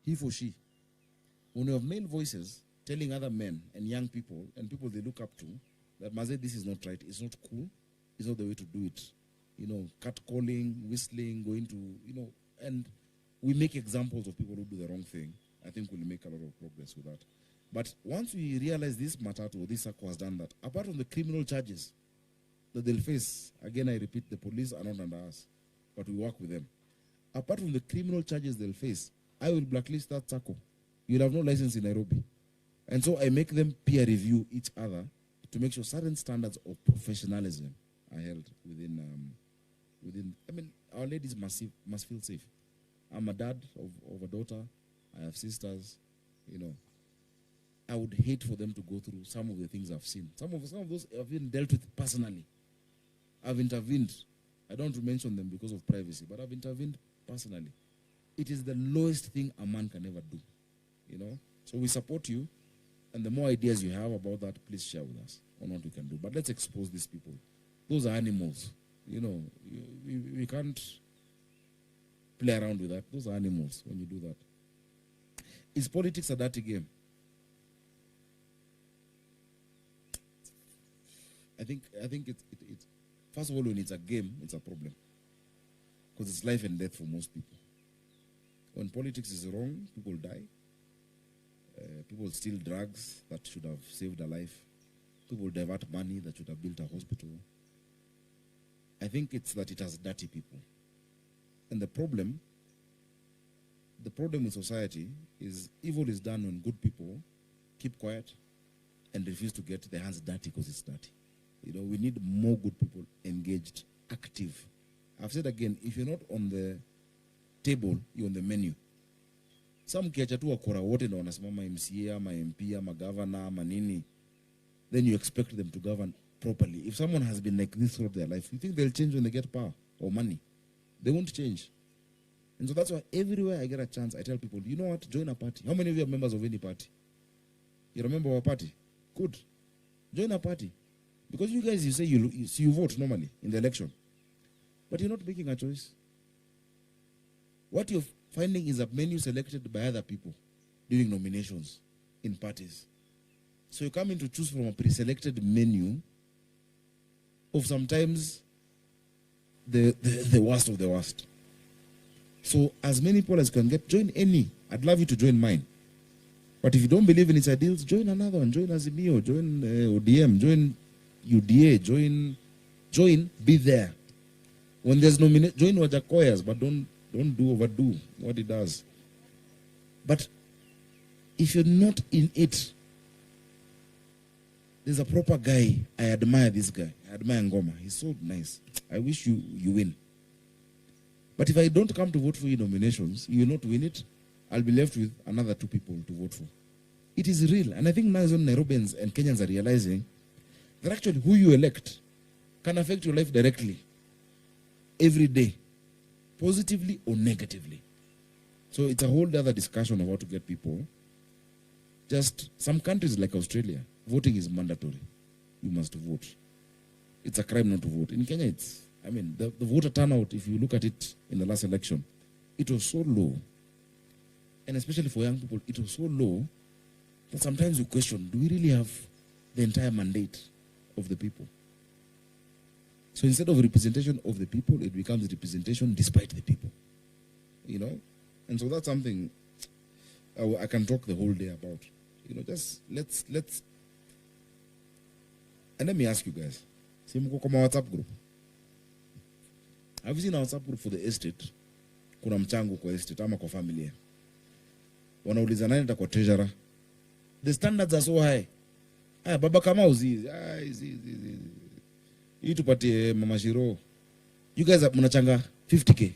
F: He for she. When you have male voices telling other men and young people and people they look up to that Maze, this is not right, it's not cool, it's not the way to do it. You know, catcalling, whistling, going to, you know, and we make examples of people who do the wrong thing. I think we'll make a lot of progress with that. But once we realize this Matatu or this SACCO has done that, apart from the criminal charges that they'll face, again I repeat, the police are not under us, but we work with them. Apart from the criminal charges they'll face, I will blacklist that SACCO. You'll have no license in Nairobi. And so I make them peer review each other to make sure certain standards of professionalism are held within, I mean, our ladies must feel safe. I'm a dad of a daughter. I have sisters, you know. I would hate for them to go through some of the things I've seen. Some of those I've been dealt with personally. I've intervened. I don't want to mention them because of privacy, but I've intervened personally. It is the lowest thing a man can ever do, you know. So we support you, and the more ideas you have about that, please share with us on what we can do. But let's expose these people. Those are animals, you know. We can't play around with that. Those are animals when you do that. Is politics a dirty game? I think it's first of all, when it's a game, it's a problem. Because it's life and death for most people. When politics is wrong, people die. People steal drugs that should have saved a life. People divert money that should have built a hospital. I think it's that it has dirty people. And the problem in society is evil is done when good people keep quiet and refuse to get their hands dirty because it's dirty. You know, we need more good people engaged, active. I've said again, if you're not on the table, you're on the menu. Some kiacha tu wakora wote na wanasimama MCA ama MP ama governor ama nini, then you expect them to govern properly. If someone has been like this throughout their life, you think they'll change when they get power or money? They won't change. And so that's why everywhere I get a chance, I tell people, you know what, join a party. How many of you are members of any party? You remember our party? Good. Join a party. Because you guys, you say you vote normally in the election. But you're not making a choice. What you're finding is a menu selected by other people during nominations in parties. So you come in to choose from a pre-selected menu of sometimes the worst of the worst. So as many people as can get, join any. I'd love you to join mine. But if you don't believe in its ideals, join another one. Join Azimio, join ODM, join UDA, join, be there. When there's nomination, join Wajakoyas, but don't overdo what it does. But if you're not in it, there's a proper guy. I admire this guy. I admire Ngoma. He's so nice. I wish you win. But if I don't come to vote for your nominations, you will not win it. I'll be left with another 2 people to vote for. It is real. And I think now Nairobians and Kenyans are realizing that actually who you elect can affect your life directly, every day, positively or negatively. So it's a whole other discussion of how to get people. Just some countries like Australia, voting is mandatory. You must vote. It's a crime not to vote. In Kenya, the voter turnout, if you look at it in the last election, it was so low. And especially for young people, it was so low that sometimes you question, do we really have the entire mandate of the people? So instead of representation of the people, it becomes representation despite the people. You know? And so that's something I can talk the whole day about. You know, just let's and let me ask you guys. See, mko kama WhatsApp group. Have you seen our WhatsApp group for the estate? Kuna mchango kwa estate ama kwa familia. Wanauliza nani atakuwa treasurer. The standards are so high. Baba kama uzizi. Hii tupatie Mama Shiro. You guys mnachanga 50k.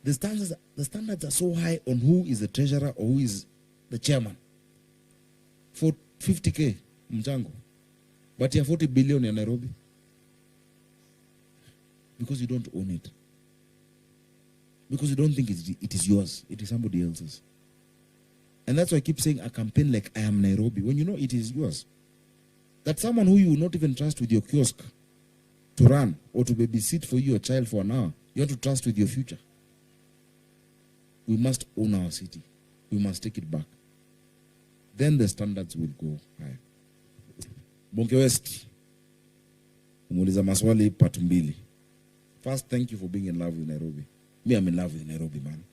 F: The standards are so high on who is the treasurer or who is the chairman. For 50k mchango. But you have 40 billion in Nairobi. Because you don't own it. Because you don't think it is yours. It is somebody else's. And that's why I keep saying a campaign like I am Nairobi, when you know it is yours. That someone who you will not even trust with your kiosk to run or to babysit for you, your child for an hour, you have to trust with your future. We must own our city. We must take it back. Then the standards will go higher. Bonke West, umuliza maswali part 2. First, thank you for being in love with Nairobi. Me, I'm in love with Nairobi, man.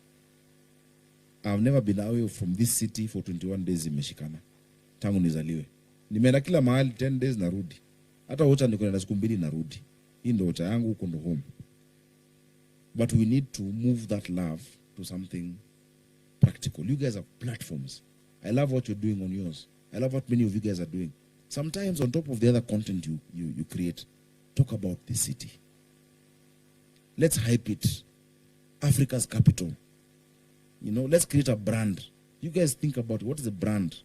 F: I've never been away from this city for 21 days imeshikana. Tangu nizaliwe. Nimeenda kila mahali 10 days narudi. Hata ocha niko na siku 2 narudi. Hii ndio ocha yangu huko ndo home. But we need to move that love to something practical. You guys have platforms. I love what you're doing on yours. I love what many of you guys are doing. Sometimes on top of the other content you create, talk about the city. Let's hype it. Africa's capital. You know, let's create a brand. You guys think about what is the brand?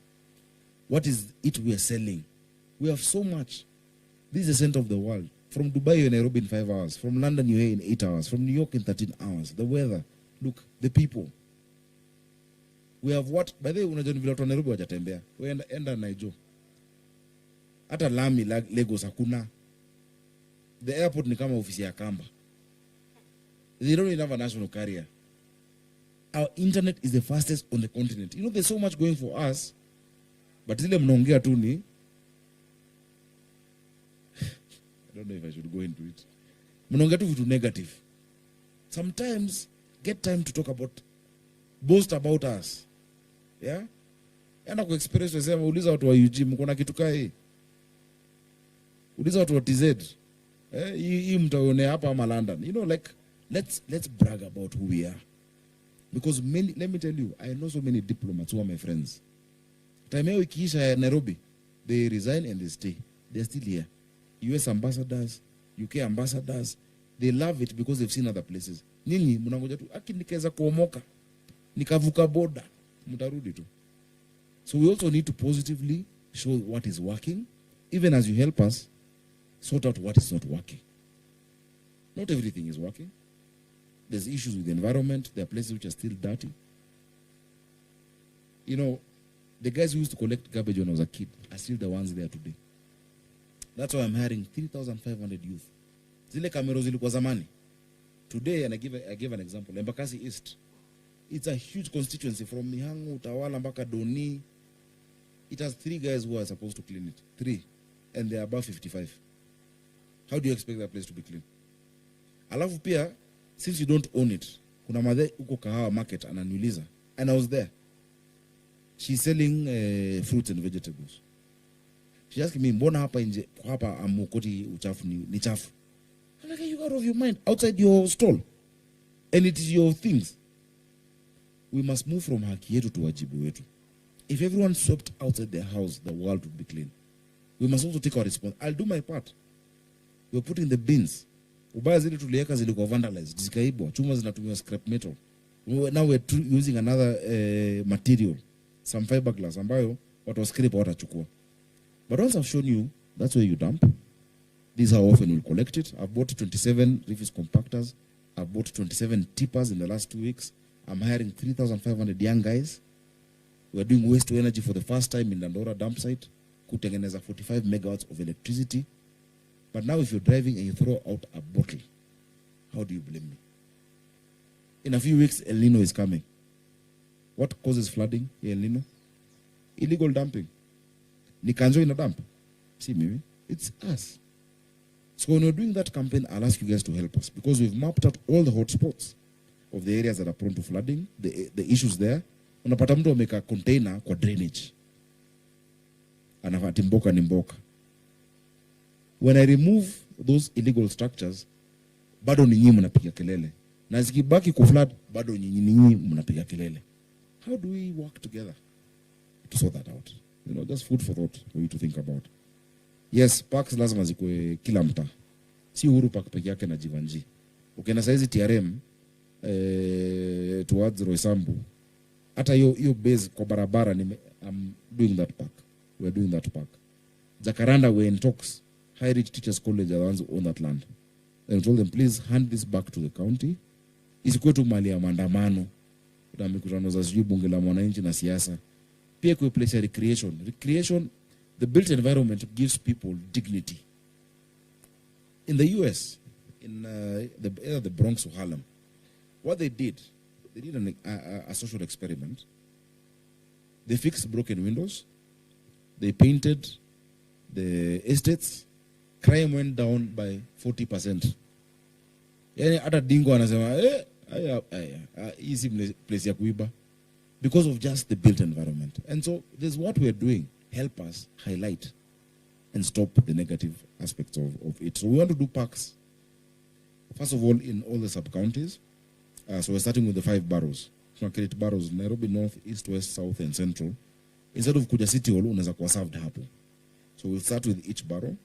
F: What is it we are selling? We have so much. This is the center of the world. From Dubai, you're in Nairobi in 5 hours. From London, you're here in 8 hours. From New York in 13 hours. The weather. Look, the people. We have what? By the way, unajua ni vile watu wa Nairobi wajatembea. We enda Naijo. Hata Lami, Lagos, hakuna. The airport ni kama ofisi ya Kamba. They don't even have a national carrier. Our internet is the fastest on the continent. You know, there's so much going for us, but zile mnaongea tu ni I don't know if I should go into it. Mnaongea tu vitu negative. Sometimes get time to talk about, boast about us. Yeah? Yana ku express wasema uliza watu wa UG mko na kitu kai. Uliza watu wa TZ. Hii mtaone hapa ama London. You know, like let's brag about who we are. Because let me tell you, I know so many diplomats who are my friends. Time yao ikiisha Nairobi, they resign and they stay. They're still here. US ambassadors, UK ambassadors, They love it because they've seen other places. Nini mnangoja tu nikaweza kuomoka nikavuka boda mtarudi tu. So we also need to positively show what is working, even as you help us sort out what is not working. Not everything is working. There's issues with the environment. There are places which are still dirty. You know, the guys who used to collect garbage when I was a kid are still the ones there today. That's why I'm hiring 3,500 youth. Zile kamero zilikuwa zamani. Today, and I give an example, Embakasi East. It's a huge constituency from Mihangu, Utawala, mpaka Doni. It has 3 guys who are supposed to clean it. 3. And they are above 55. How do you expect that place to be clean? Alafu pia, since you don't own it, kuna madhe uko Kahawa market ananiuliza. And I was there. She's selling fruits and vegetables. She asked me, mbona hapa nje, hapa amukoti uchafu ni chafu? I'm like, are you out of your mind? Outside your stall. And it is your things. We must move from haki yetu to wajibu wetu. If everyone swept outside their house, the world would be clean. We must also take our responsibility. I'll do my part. We're putting the bins. Ubaya zile tulieka zilikuwa vandalized. Zikaibwa. Chuma zinatumiwa scrap metal. Now we're using another material. Some fiberglass ambayo watu wascrape watachukua. But once I've shown you, that's where you dump. This is how often we'll collect it. I've bought 27 refuse compactors. I've bought 27 tippers in the last 2 weeks. I'm hiring 3,500 young guys. We're doing waste to energy for the first time in Dandora dump site. Kutengeneza 45 megawatts of electricity. But now if you're driving and you throw out a bottle, how do you blame me? In a few weeks, El Nino is coming. What causes flooding in El Nino? Illegal dumping. Nikanjo in a dump. See me? It's us. So when we're doing that campaign, I'll ask you guys to help us because we've mapped out all the hotspots of the areas that are prone to flooding, the issues there. Unapata mtu ameka container kwa drainage. Anafati mboka ni mboka. When I remove those illegal structures, bado ni nyinyi mnapiga kelele. Na zikibaki kuflood, bado nyinyi mnapiga kelele. How do we work together to sort that out? You know, just food for thought for you to think about. Yes, parks lazima zikwe kila mtaa. Si Uhuru Park peke yake na Jivanji. Ukienda saizi TRM towards Roysambu, hata hiyo base kwa barabara I'm doing that park. We're doing that park. Jacaranda, we're in talks. High Rich Teachers College are the ones who own that land. And we told them, please hand this back to the county. Isikuwe tu mali ya maandamano. Na mikutano za sijui bunge la mwananchi na siasa. Pia kuwe place ya recreation. Recreation, the built environment gives people dignity. In the US, in either the Bronx or Harlem, what they did a social experiment. They fixed broken windows. They painted the estates. Crime went down by 40%. Yani hata dingo anasema easy place ya kuiba because of just the built environment. And so this is what we're doing. Help us highlight and stop the negative aspects of it. So we want to do parks, first of all, in all the sub-counties. So we're starting with the 5 boroughs. So create boroughs, Nairobi, North, East, West, South, and Central. Instead of Kuja City Hall, unaweza kuwa served hapo. So we'll start with each borough,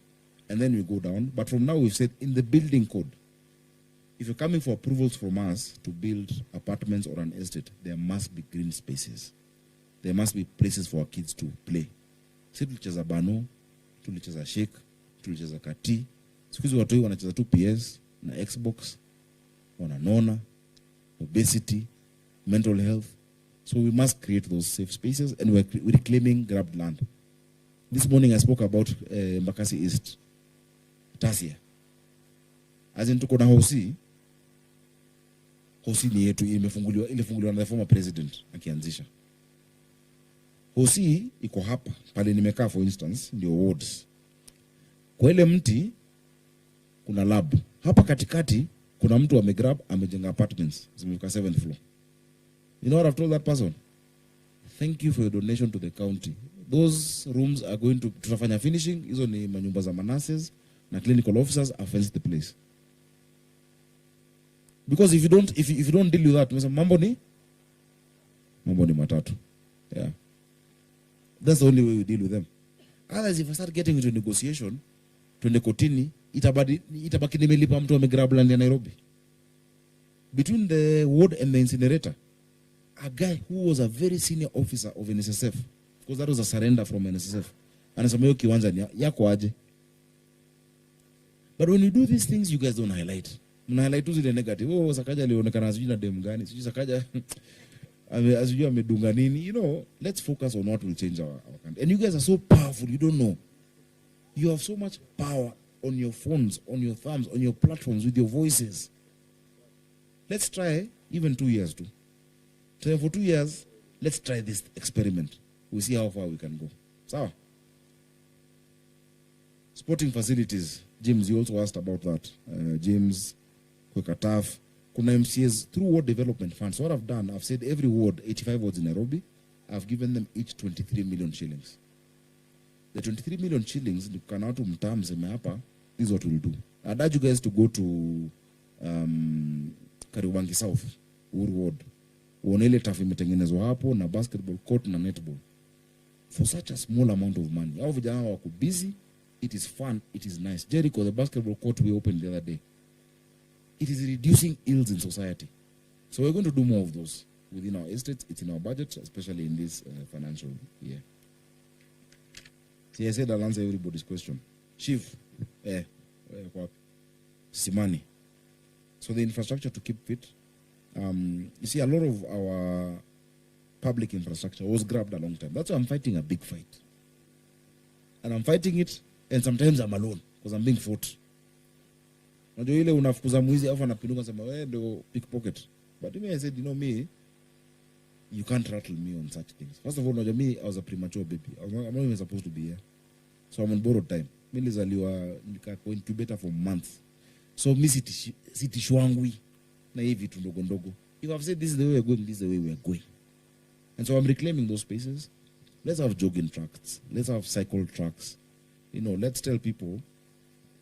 F: and then we go down. But from now, we've said in the building code, if you're coming for approvals from us to build apartments or an estate, there must be green spaces. There must be places for our kids to play. Si tulicheza bano, tulicheza shake, tulicheza kati. Siku hizi watu wanacheza tu PS na Xbox, wananona, obesity, mental health. So we must create those safe spaces, and we're reclaiming grabbed land. This morning I spoke about Mbakasi East, Tasia. As in tuko na hosi ni yetu ilifunguliwa na the former president akianzisha. Hosi iko hapa, pale nimekaa for instance, ndio wards. Kwa ile mti kuna lab. Hapa katikati kuna mtu amegrab amejenga apartments zimefika 7th floor. You know what I've told that person? Thank you for your donation to the county. Those rooms are going to tutafanya finishing. Hizo ni manyumba za manases na clinical officers have fenced the place. Because if you don't deal with that, mambo ni matatu. Yeah. That's the only way we deal with them. Otherwise, if I start getting into negotiation, tuende kotini, itabaki nimelipa mtu amegrab land ya Nairobi. Between the ward and the incinerator, a guy who was a very senior officer of NSSF, because that was a surrender from NSSF, anasema hiyo kiwanja ni yako aje. But when you do these things, you guys don't highlight. Mna highlight zile negative. Oh, Sakaja alionekana sijui na dem gani. Sijui Sakaja asijui amedunga nini. You know, let's focus on what will change our country. And you guys are so powerful, you don't know. You have so much power on your phones, on your thumbs, on your platforms, with your voices. Let's try even 2 years too. So for 2 years, let's try this experiment. We'll see how far we can go. So, sporting facilities. James, you also asked about that. James, Kwekataf, kuna MCAs through ward development funds. So what I've done, I've said every ward, 85 wards in Nairobi, I've given them each 23 million shillings. The 23 million shillings, this is what we'll do. I'd urge you guys to go to Kariwangi South, Uru Ward. Uonele tafu imetengenezwa hapo na basketball court na netball. For such a small amount of money. Hao vijana wako busy, it is fun, it is nice. Jericho, the basketball court we opened the other day, it is reducing ills in society. So we're going to do more of those within our estates. It's in our budget, especially in this financial year. See, I said I'll answer everybody's question. Chief, Simani. So the infrastructure to keep fit. You see, a lot of our public infrastructure was grabbed a long time. That's why I'm fighting a big fight. And I'm fighting it, and sometimes I'm alone, because I'm being fought. Unajua ile unafukuza mwizi afa anapinduka sema wewe ndio pickpocket. But me, I said, you know me, you can't rattle me on such things. First of all, unajua me, I was a premature baby. I'm not even supposed to be here. So I'm on borrowed time. Mimi nilizaliwa nikako incubator for months. So mimi sitishwangwi na hivi vitu ndogo ndogo. If I've said this is the way we're going, this is the way we're going. And so I'm reclaiming those spaces. Let's have jogging tracks. Let's have cycle tracks. You know, let's tell people.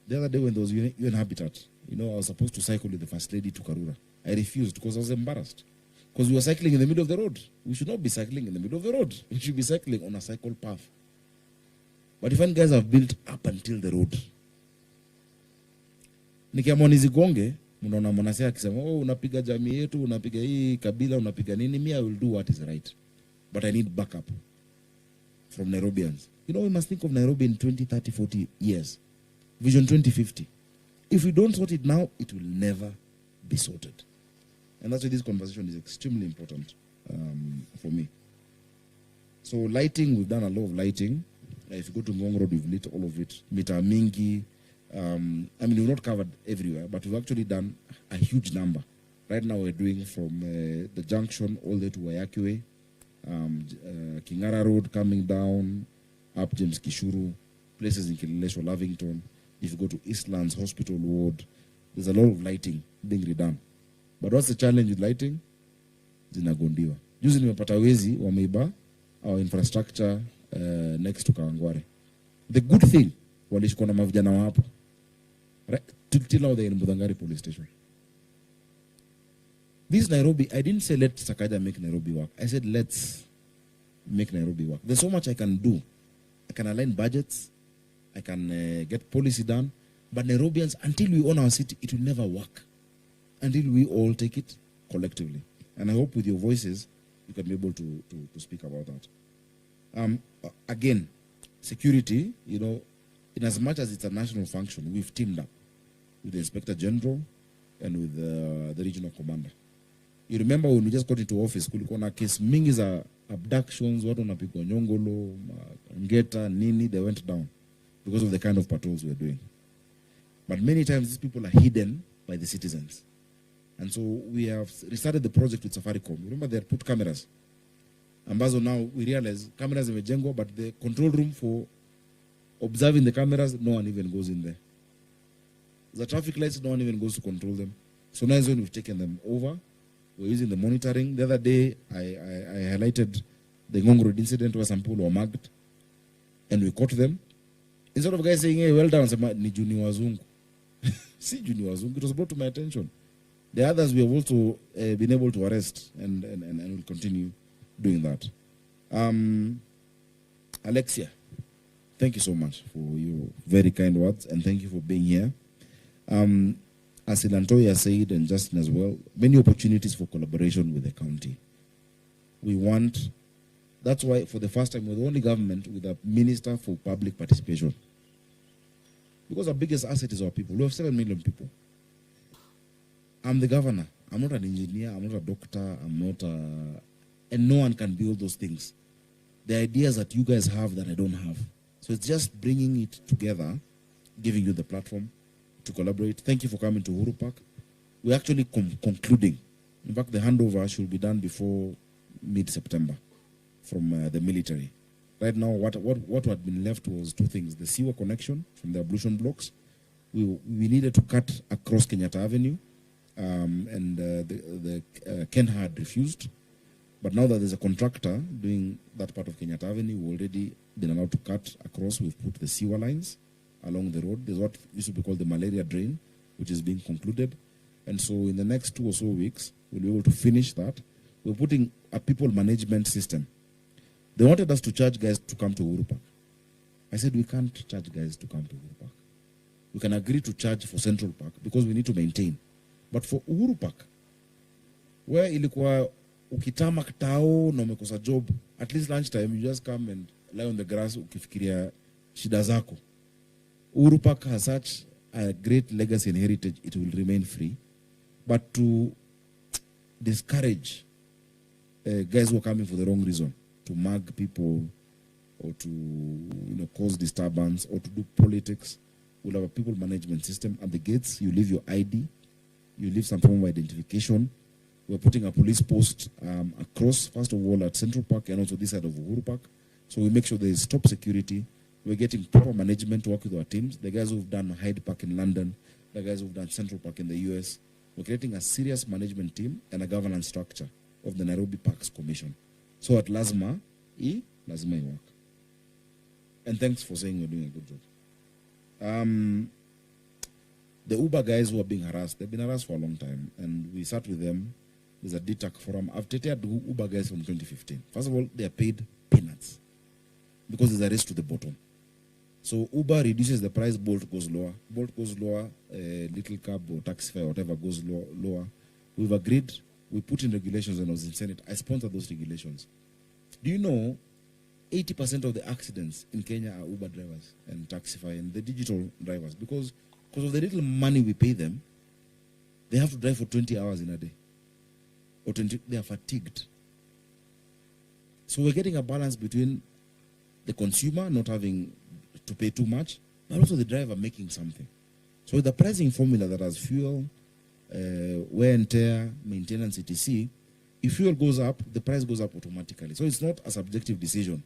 F: The other day when there was UN Habitat, you know, I was supposed to cycle with the First Lady to Karura. I refused because I was embarrassed. Because we were cycling in the middle of the road. We should not be cycling in the middle of the road. We should be cycling on a cycle path. But if you guys have built up until the road, nikiamua nizigonge, mnaona mwanasea akisema, oh, unapiga jamii yetu, unapiga hii kabila, unapiga nini, me, I will do what is right. But I need backup from Nairobians. You know, we must think of Nairobi in 20, 30, 40 years. Vision 2050. If we don't sort it now, it will never be sorted. And that's why this conversation is extremely important for me. So lighting, we've done a lot of lighting. If you go to Ngong Road, we've lit all of it. Mita Mingi. I mean, we've not covered everywhere, but we've actually done a huge number. Right now, we're doing from the junction all the way to Wayakiwe, Kingara Road coming down, up James Kishuru, places in Kileleshwa, Lavington. If you go to Eastlands Hospital Ward, there's a lot of lighting being redone. But what's the challenge with lighting? Zinagondiwa. Juzi nimepata wezi wameiba our infrastructure next to Kawangware. The good thing, walishikwa na mavijana wa hapo. Right? Till now they're in Budangari police station. This Nairobi, I didn't say let Sakaja make Nairobi work. I said let's make Nairobi work. There's so much I can do. I can align budgets. I can get policy done. But Nairobians, until we own our city, it will never work. Until we all take it collectively. And I hope with your voices, you can be able to speak about that. Again, security, you know, in as much as it's a national function, we've teamed up with the Inspector General and with the regional commander. You remember when we just got into office, kulikuwa na case mingi za abductions, watu wanapigwa Nyongolo, Ngeta, Nini, they went down because of the kind of patrols we're doing. But many times these people are hidden by the citizens. And so we have restarted the project with Safaricom. Remember they had put cameras. Ambazo now we realize cameras imejengwa, but the control room for observing the cameras, no one even goes in there. The traffic lights, no one even goes to control them. So now is when we've taken them over. We're using the monitoring. The other day, I highlighted the Ngong Road incident where some people were mugged, and we caught them. Instead of guys saying, hey, well done, ni juni wazungu. See juni wazungu, it was brought to my attention. The others we have also been able to arrest, and will continue doing that. Alexia, thank you so much for your very kind words, and thank you for being here. As Ilantoya said, and Justin as well, many opportunities for collaboration with the county. We want, that's why for the first time we're the only government with a minister for public participation. Because our biggest asset is our people. We have 7 million people. I'm the governor. I'm not an engineer, I'm not a doctor, I'm not a... And no one can build those things. The ideas that you guys have that I don't have. So it's just bringing it together, giving you the platform to collaborate. Thank you for coming to Uhuru Park. We're actually concluding. In fact, the handover should be done before mid-September from the military. Right now, what had been left was 2 things. The sewer connection from the ablution blocks. We needed to cut across Kenyatta Avenue, and Ken had refused. But now that there's a contractor doing that part of Kenyatta Avenue, we've already been allowed to cut across. We've put the sewer lines along the road. There's what used to be called the malaria drain, which is being concluded. And so in the next 2 or so weeks, we'll be able to finish that. We're putting a people management system. They wanted us to charge guys to come to Uhuru Park. I said, we can't charge guys to come to Uhuru Park. We can agree to charge for Central Park because we need to maintain. But for Uhuru Park, where ilikuwa ukitama kitao na umekosa job, at least lunchtime, you just come and lie on the grass ukifikiria shida zako. Uhuru Park has such a great legacy and heritage, it will remain free. But to discourage guys who are coming for the wrong reason, to mug people or to cause disturbance or to do politics, we'll have a people management system. At the gates, you leave your ID, you leave some form of identification. We're putting a police post across, first of all, at Central Park and also this side of Uhuru Park. So we make sure there is top security. We're getting proper management to work with our teams. The guys who've done Hyde Park in London, the guys who've done Central Park in the US. We're creating a serious management team and a governance structure of the Nairobi Parks Commission. So at Lazima work. And thanks for saying you're doing a good job. The Uber guys who are being harassed, they've been harassed for a long time. And we sat with them. There's a DTAC forum. I've taken Uber guys from 2015. First of all, they are paid peanuts because there's a race to the bottom. So Uber reduces the price, Bolt goes lower. Bolt goes lower, little cab or taxi fare, whatever goes lower. We've agreed, we put in regulations when I was in Senate. I sponsored those regulations. Do you know 80% of the accidents in Kenya are Uber drivers and taxify and the digital drivers because of the little money we pay them, they have to drive for 20 hours in a day. Or 20, they are fatigued. So we're getting a balance between the consumer not having to pay too much, but also the driver making something. So with the pricing formula that has fuel, wear and tear, maintenance, etc., if fuel goes up, the price goes up automatically. So it's not a subjective decision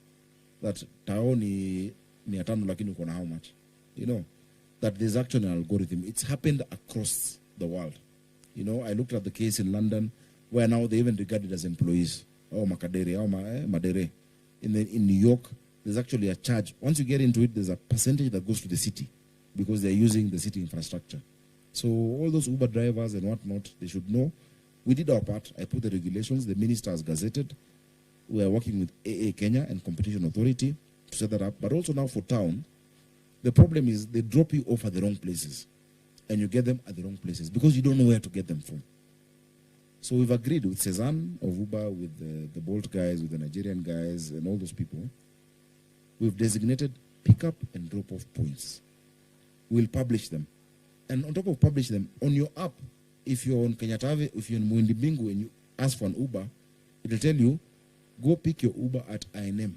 F: that tao ni 500 lakini uko na how much. You know, that there's actually an algorithm. It's happened across the world. You know, I looked at the case in London where now they even regarded as employees. Oh, Makadere, oh, Madere. In New York, there's actually a charge. Once you get into it, there's a percentage that goes to the city because they're using the city infrastructure. So all those Uber drivers and whatnot, they should know. We did our part. I put the regulations. The minister has gazetted. We are working with AA Kenya and Competition Authority to set that up. But also now for town, the problem is they drop you off at the wrong places and you get them at the wrong places because you don't know where to get them from. So we've agreed with Cezanne of Uber, with the Bolt guys, with the Nigerian guys and all those people. We've designated pick-up and drop-off points. We'll publish them. And on top of publish them, on your app, if you're on Kenyatta, if you're in Mwindi Bingu and you ask for an Uber, it'll tell you, go pick your Uber at INM.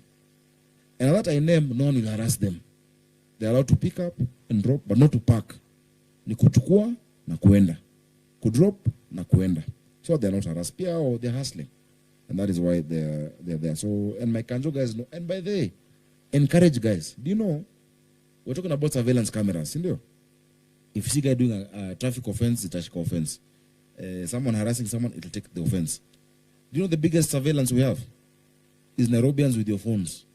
F: And at that INM, no one will harass them. They're allowed to pick up and drop, but not to park. Ni kuchukua na kuenda. Kudrop na kuenda. So they're not harassed or they're hustling. And that is why they're there. So, and my Kanjo guys know, and by the way, encourage guys. Do you know, we're talking about surveillance cameras, you know? If you see a guy doing a traffic offense, it's a offense. Someone harassing someone, it'll take the offense. Do you know the biggest surveillance we have? Is Nairobians with your phones.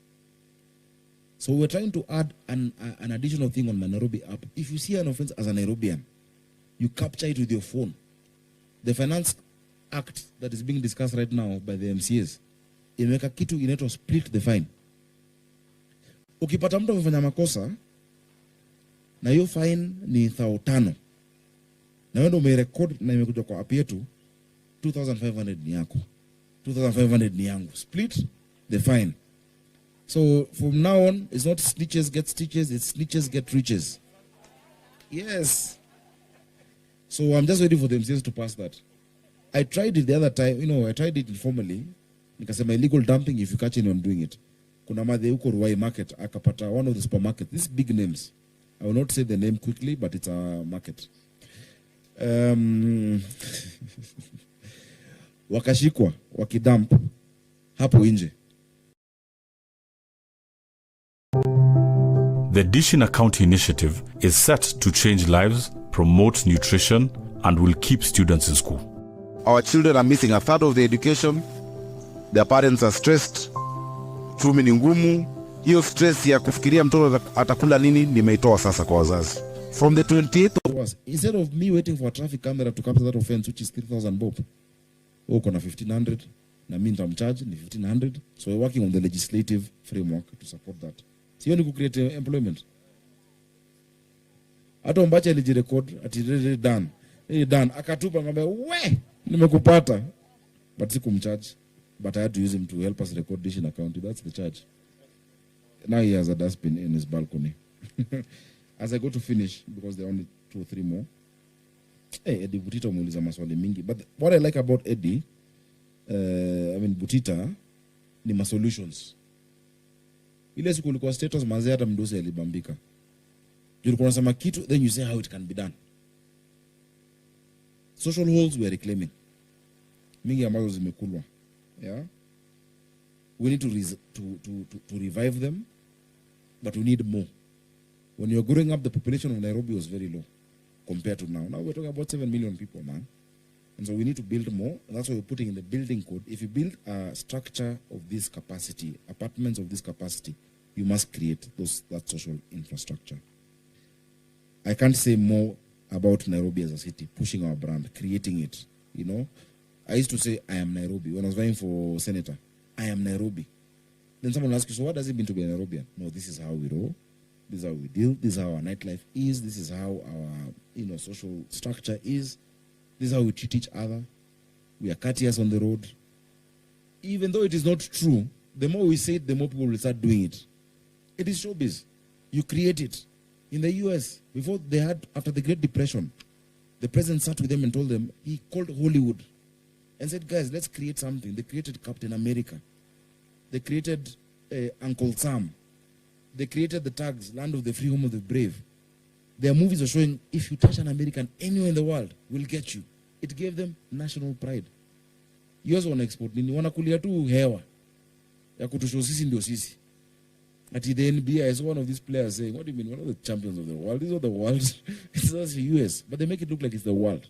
F: So we're trying to add an additional thing on my Nairobi app. If you see an offense as a Nairobian, you capture it with your phone. The Finance Act that is being discussed right now by the MCAs, imeweka kitu inaitwa split the fine. Ukipata mtu amefanya makosa, na hiyo fine ni 5,000. Na wewe umerecord na imekuja kwa app yetu, 2500 ni yako, 2500 ni yangu. Split the fine. So from now on, it's not snitches get stitches, it's snitches get riches. Yes. So I'm just waiting for the MCs to pass that. I tried it the other time, I tried it informally. Nikasema illegal dumping if you catch anyone doing it. Kuna madhe huko Ruai market, akapata one of the supermarkets, these big names. I will not say the name quickly, but it's a market. Wakashikwa, wakidump, hapo nje.
K: The Dish in a County initiative is set to change lives, promote nutrition, and will keep students in school.
L: Our children are missing a third of their education. Their parents are stressed. Chumi ni ngumu. Hiyo stress ya kufikiria mtoto atakula nini nimeitoa sasa kwa wazazi. From the 28th
F: of... Instead of me waiting for a traffic camera to capture that offense, which is 3,000 bob, uko na 1,500, na mimi nitamcharge ni 1,500. So we're working on the legislative framework to support that. Sio ni create employment. Hata mbacha alijirecord ati done. Done. Akatupa ngambia, "We, nimekupata." But sikumcharge. But I had to use him to help us record Dish in a County. That's the charge. Now he has a dustbin in his balcony. As I go to finish, because there are only 2 or 3 more. Hey, Eddie Butita muuliza maswali mingi. But what I like about Eddie, Butita, ni ma solutions. Ile siku ulikuwa status mazee hata mdosi alibambika. Ulikuwa unasema kitu, then you say how it can be done. Social halls we are reclaiming. Mingi ambazo zimekulwa. Yeah. We need to revive them, but we need more. When you're growing up, the population of Nairobi was very low compared to now. Now we're talking about 7 million people, man. And so we need to build more. And that's why we're putting in the building code. If you build a structure of this capacity, apartments of this capacity, you must create that social infrastructure. I can't say more about Nairobi as a city, pushing our brand, creating it, I used to say, I am Nairobi. When I was vying for senator, I am Nairobi. Then someone asks you, so what does it mean to be a Nairobian? No, this is how we roll. This is how we deal. This is how our nightlife is. This is how our social structure is. This is how we treat each other. We are courteous on the road. Even though it is not true, the more we say it, the more people will start doing it. It is showbiz. You create it. In the US, after the Great Depression, the president sat with them and told them, he called Hollywood and said, guys, let's create something. They created Captain America. They created Uncle Sam. They created the tags, Land of the Free, Home of the Brave. Their movies are showing, if you touch an American anywhere in the world, we'll get you. It gave them national pride. US wana export nini? Wanakulia tu hewa ya kutusho sisi ndio sisi. At the NBA, I saw one of these players saying, what do you mean? One of the champions of the world. These are the world. It's just the US. But they make it look like it's the world.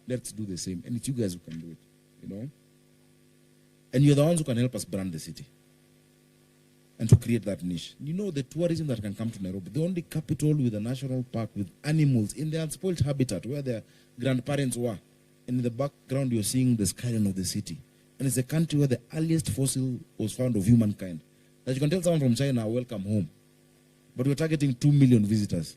F: Let's do the same. And it's you guys who can do it. And you're the ones who can help us brand the city. And to create that niche. The tourism that can come to Nairobi. The only capital with a national park with animals in their unspoiled habitat where their grandparents were. And in the background, you're seeing the skyline of the city. And it's a country where the earliest fossil was found of humankind. That you can tell someone from China, welcome home. But we're targeting 2 million visitors.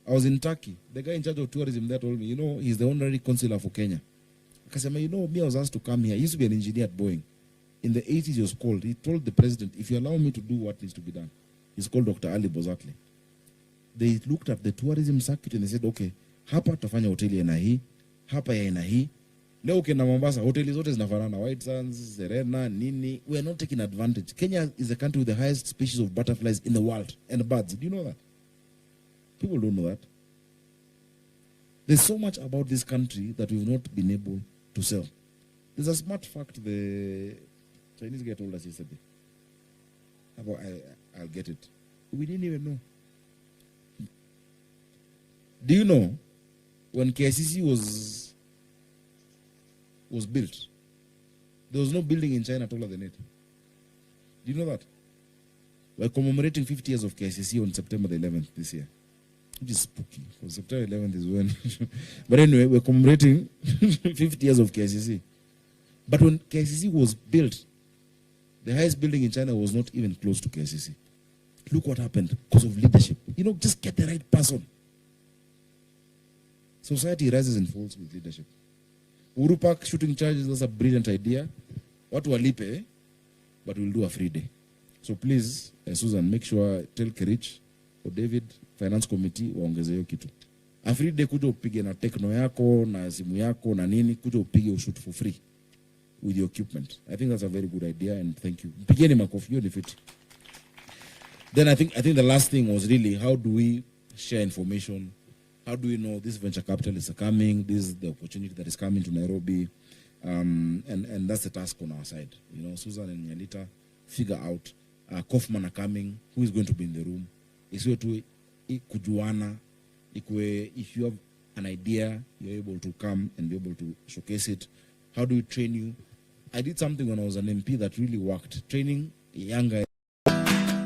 F: I was in Turkey. The guy in charge of tourism there told me, he's the honorary consular for Kenya. I said, me, I was asked to come here. He used to be an engineer at Boeing. In the 80s, he was called. He told the president, if you allow me to do what needs to be done. He's called Dr. Ali Bozakli. They looked at the tourism circuit and they said, okay, hapa tafanya hoteli ya hii, hapa ya aina hii. Leo ukienda Mombasa, hoteli zote zinafanana, White Sands, Serena, nini. We are not taking advantage. Kenya is the country with the highest species of butterflies in the world and birds. Do you know that? People don't know that. There's so much about this country that we've not been able to sell. There's a smart fact the Chinese guy told us yesterday. I'll get it. We didn't even know. Do you know when KICC was built, there was no building in China taller than it? Do you know that? We're commemorating 50 years of KICC on September the 11th this year. Which is spooky, because September 11th is when... But anyway, we're commemorating 50 years of KICC. But when KICC was built, the highest building in China was not even close to KICC. Look what happened because of leadership. Just get the right person. Society rises and falls with leadership. Uhuru Park shooting charges, that's a brilliant idea. Watu walipe, but we'll do a free day. So please, Susan, make sure, tell Kerich or David, Finance Committee, waongeze hiyo kitu. A free day kuja upige na tekno yako, na simu yako, na nini, kuja upige ushoot for free with your equipment. I think that's a very good idea, and thank you. Pigeni makofi, you fit. Then I think the last thing was really, how do we share information? How do we know this venture capital is coming? This is the opportunity that is coming to Nairobi. And that's the task on our side. You know, Susan and Nyalita figure out Kaufman are coming, who is going to be in the room. Isiwe tu kujuana, if you have an idea, you're able to come and be able to showcase it. How do we train you? I did something when I was an MP that really worked. Training younger.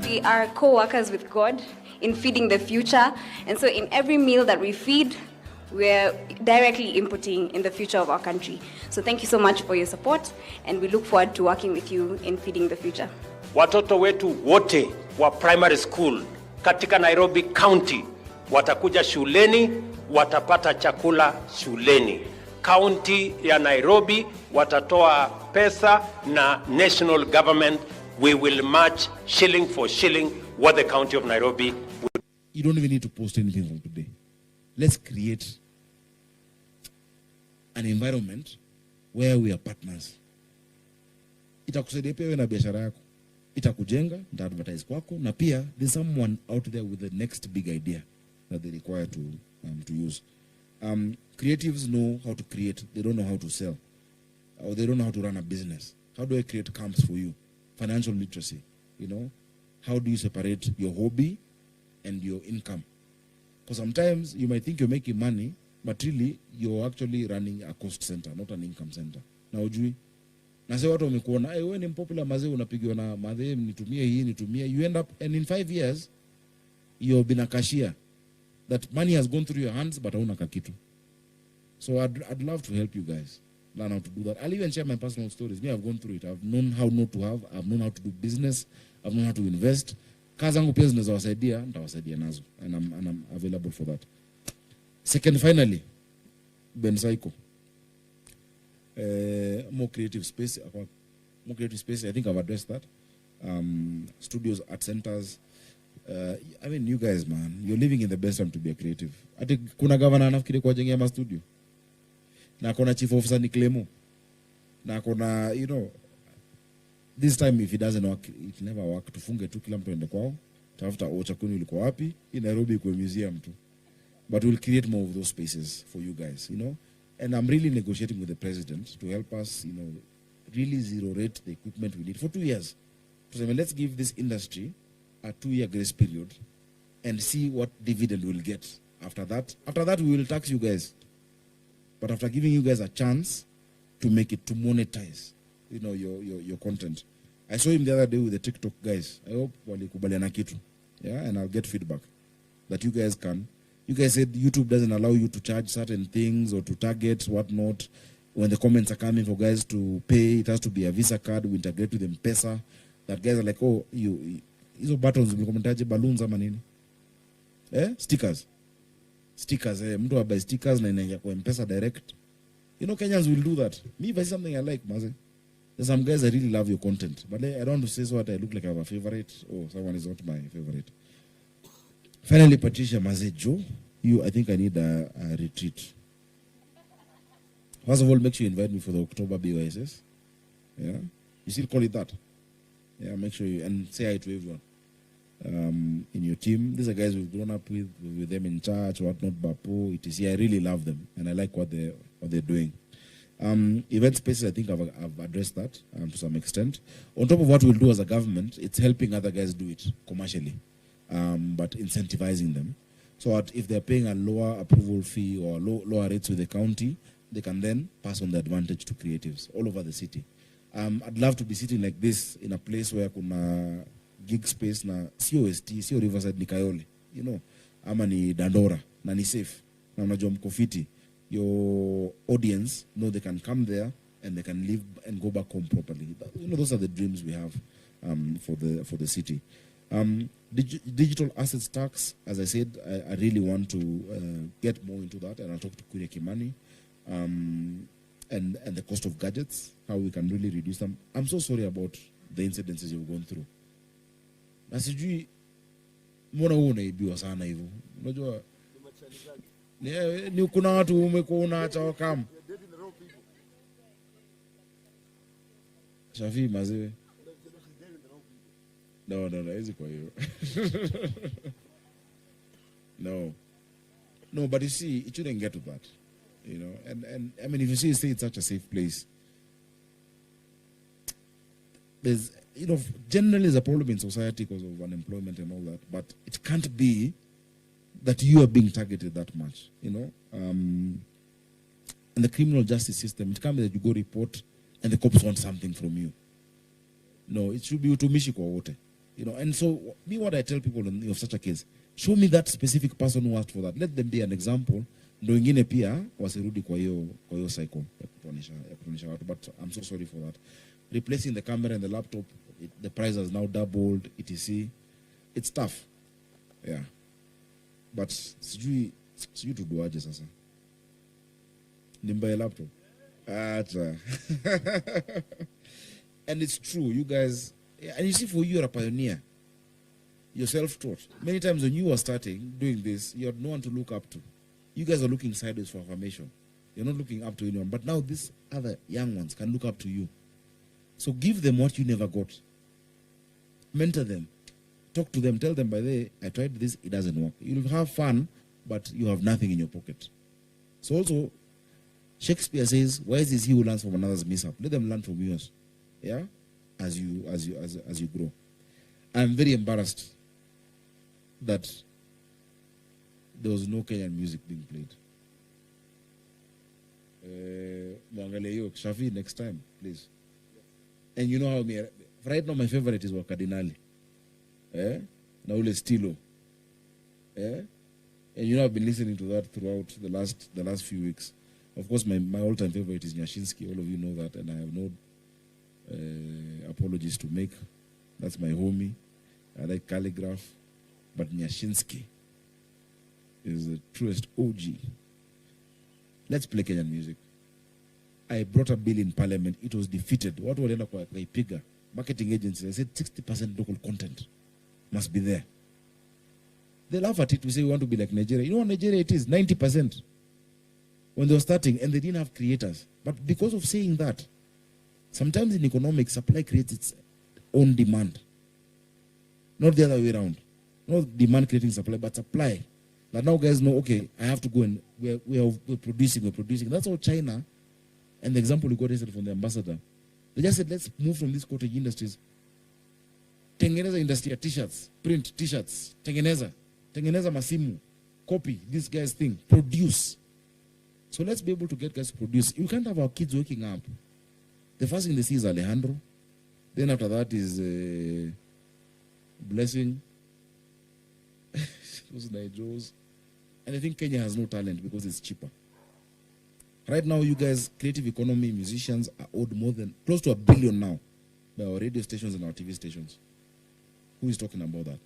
M: We are co-workers with God in feeding the future. And so in every meal that we feed, we're directly inputting in the future of our country. So thank you so much for your support, and we look forward to working with you in feeding the future.
N: Watoto wetu wote wa primary school katika Nairobi County watakuja shuleni, watapata chakula shuleni. County ya Nairobi watatoa pesa, na national government, we will match shilling for shilling what the county of Nairobi would.
F: You don't even need to post anything from today. Let's create an environment where we are partners. Itakusaidia pia wewe na biashara yako. Itakujenga, nita advertise kwako, na pia there's someone out there with the next big idea that they require to use. Creatives know how to create, they don't know how to sell, or they don't know how to run a business. How do I create camps for you? Financial literacy, you know? How do you separate your hobby and your income? Because sometimes you might think you're making money, but really you're actually running a cost center, not an income center. Na ujui? Na sasa watu wamekuona, wewe ni popular mazee, unapigiwa na mazee, nitumie hii, nitumie. You end up, and in 5 years, you've been a cashier. That money has gone through your hands, but hauna kakitu. So I'd love to help you guys learn how to do that. I'll even share my personal stories. Me, I've gone through it. I've known how not to have. I've known how to do business. I've known how to invest. Kazi zangu pia zinawasaidia, nitawasaidia nazo. And I'm available for that. Second, finally, Ben Psycho. More creative space. More creative space. I think I've addressed that. Studios, art centers. I mean, you guys, man, you're living in the best time to be a creative. I think kuna governor anafikiri kwa jengea ma studio. Na kuna chief officer ni Clemo. Na kuna, you know, this time if it doesn't work, it never work. Tufunge tu kila mtu ende kwao. Tafuta ocha kuni uliko wapi. In Nairobi kwa museum tu. But we'll create more of those spaces for you guys, you know. And I'm really negotiating with the president to help us, you know, really zero rate the equipment we need for 2 years. So let's give this industry a 2-year grace period and see what dividend we'll get. After that we will tax you guys. But after giving you guys a chance to make it, to monetize, you know, your content. I saw him the other day with the TikTok guys. I hope walikubaliana kitu. Yeah, and I'll get feedback that you guys can. You guys said YouTube doesn't allow you to charge certain things or to target whatnot. When the comments are coming for guys to pay, it has to be a Visa card. We integrate with M-Pesa. That guys are like, oh, hizo buttons mkomentaje balloons ama nini? Stickers. Mtu abuy stickers na inaingia kwa M-Pesa direct. You know, Kenyans will do that. Me, if I see something I like, maze. There's some guys I really love your content, but I don't want to say so that I look like I have a favorite. Oh, someone is not my favorite. Finally, Patricia Mazejo, I think I need a retreat. First of all, make sure you invite me for the October BYSS. Yeah, you still call it that. Yeah, make sure you, and say hi to everyone in your team. These are guys we've grown up with them in church, whatnot, Bapo, etc. I really love them, and I like what they're doing. Event spaces, I think I've addressed that to some extent. On top of what we'll do as a government, it's helping other guys do it commercially, but incentivizing them. So that if they're paying a lower approval fee or lower rates with the county, they can then pass on the advantage to creatives all over the city. I'd love to be sitting like this in a place where kuna gig space na COST, sio Riverside ni Kayole, you know, ama ni Dandora, na ni safe, na unajua mko fiti. Your audience know they can come there and they can live and go back home properly. You know, those are the dreams we have for the city. Digital assets tax, as I said, I really want to get more into that, and I'll talk to Kuria Kimani, and the cost of gadgets, how we can really reduce them. I'm so sorry about the incidences you've gone through. Na sijui mbona wewe unaibiwa sana hivyo. Unajua ni kuna watu umekuwa unaacha wakam. Shafi mazewe. No, hizi kwa hiyo. No, but you see, it shouldn't get to that, you know. And I mean, if you say it's such a safe place, there's, you know, generally there's a problem in society because of unemployment and all that, but it can't be that you are being targeted that much, you know. In the criminal justice system, it can't be that you go report and the cops want something from you. No, it should be utumishi kwa wote. You know, and so me, what I tell people of such a case, show me that specific person who asked for that. Let them be an example. Ndo wengine pia wasirudi kwa hiyo cycle ya kutunisha watu. But I'm so sorry for that. Replacing the camera and the laptop, the price has now doubled, etc. It's tough. Yeah. But sijui tuduaje sasa. Nimba laptop. And it's true, you guys. And you see, for you, you're a pioneer. You're self-taught. Many times when you were starting doing this, you had no one to look up to. You guys are looking sideways for affirmation. You're not looking up to anyone. But now these other young ones can look up to you. So give them what you never got. Mentor them. Talk to them. Tell them, by the way, I tried this, it doesn't work. You'll have fun, but you have nothing in your pocket. So also, Shakespeare says, wise is he who learns from another's mishap. Let them learn from yours. Yeah? As you grow. I'm very embarrassed that there was no Kenyan music being played. Shafi, next time, please. And you know how me, right now my favorite is Wakadinali. Na ule Stilo. And you know I've been listening to that throughout the last few weeks. Of course, my all-time favorite is Nyashinsky. All of you know that, and I have no apologies to make. That's my homie. I like Calligraph, but Nyashinsky is the truest OG. Let's play Kenyan music. I brought a bill in parliament. It was defeated. What would end up with a bigger marketing agency? I said 60% local content must be there. They laugh at it. We say we want to be like Nigeria. You know what Nigeria it is? 90%. When they were starting and they didn't have creators. But because of saying that, sometimes in economics, supply creates its own demand. Not the other way around. Not demand creating supply, but supply. But now guys know, okay, I have to go and we're producing. That's how China, and the example we got yesterday from the ambassador, they just said, let's move from these cottage industries. Tengeneza industry t-shirts, print t-shirts, tengeneza masimu, copy this guy's thing, produce. So let's be able to get guys to produce. You can't have our kids waking up. The first thing they see is Alejandro. Then after that is Blessing. Those Nigerians. And I think Kenya has no talent because it's cheaper. Right now, you guys, creative economy, musicians are owed more than close to $1 billion now by our radio stations and our TV stations. Who is talking about that?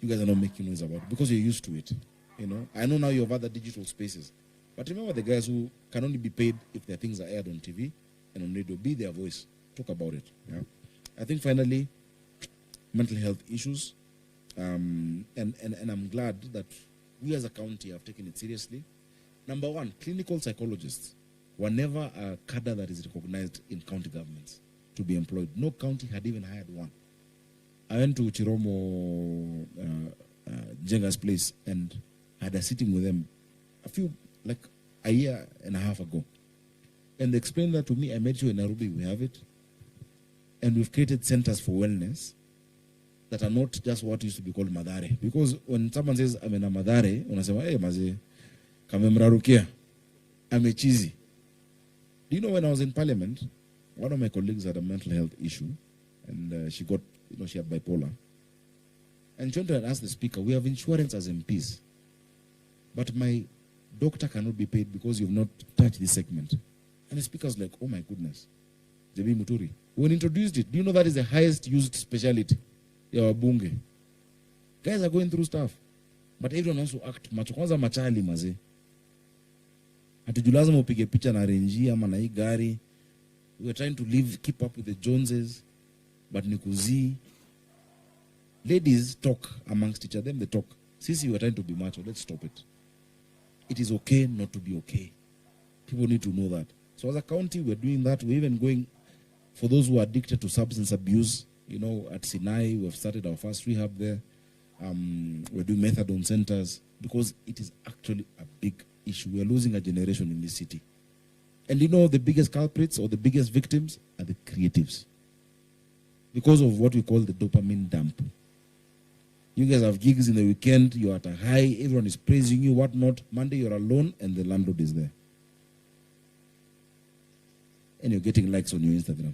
F: You guys are not making noise about it because you're used to it. You know, I know now you have other digital spaces. But remember the guys who can only be paid if their things are aired on TV and on radio. Be their voice. Talk about it. Yeah? I think finally, mental health issues. And I'm glad that we as a county have taken it seriously. Number one, clinical psychologists were never a cadre that is recognized in county governments to be employed. No county had even hired one. I went to Chiromo Jenga's place and had a sitting with them a year and a half ago. And they explained that to me. I made sure in Nairobi we have it. And we've created centers for wellness that are not just what used to be called Madare. Because when someone says, I'm in a Madare, unasema, hey, maze, kamemrarukia, I'm a cheesy. Do you know when I was in parliament, one of my colleagues had a mental health issue, and she got, she had bipolar. And she went and asked the speaker, we have insurance as MPs, but my doctor cannot be paid because you've not touched this segment. And the speaker's like, oh my goodness, J.B. Muturi. When introduced it, do you know that is the highest used specialty ya wabunge. Guys are going through stuff. But everyone also act macho. Kwanza machali mazee. Hatujulazima upige picha na renji ama na hii gari. We are trying to keep up with the Joneses. But ni kuzi. Ladies talk amongst each other. Them they talk. Sisi we are trying to be macho. Let's stop it. It is okay not to be okay. People need to know that. So as a county, we're doing that. We're even going for those who are addicted to substance abuse. You know, at Sinai, we've started our first rehab there. We're doing methadone centers because it is actually a big issue. We're losing a generation in this city. And you know, the biggest culprits or the biggest victims are the creatives. Because of what we call the dopamine dump. You guys have gigs in the weekend, you're at a high, everyone is praising you, whatnot. Monday you're alone and the landlord is there. And you're getting likes on your Instagram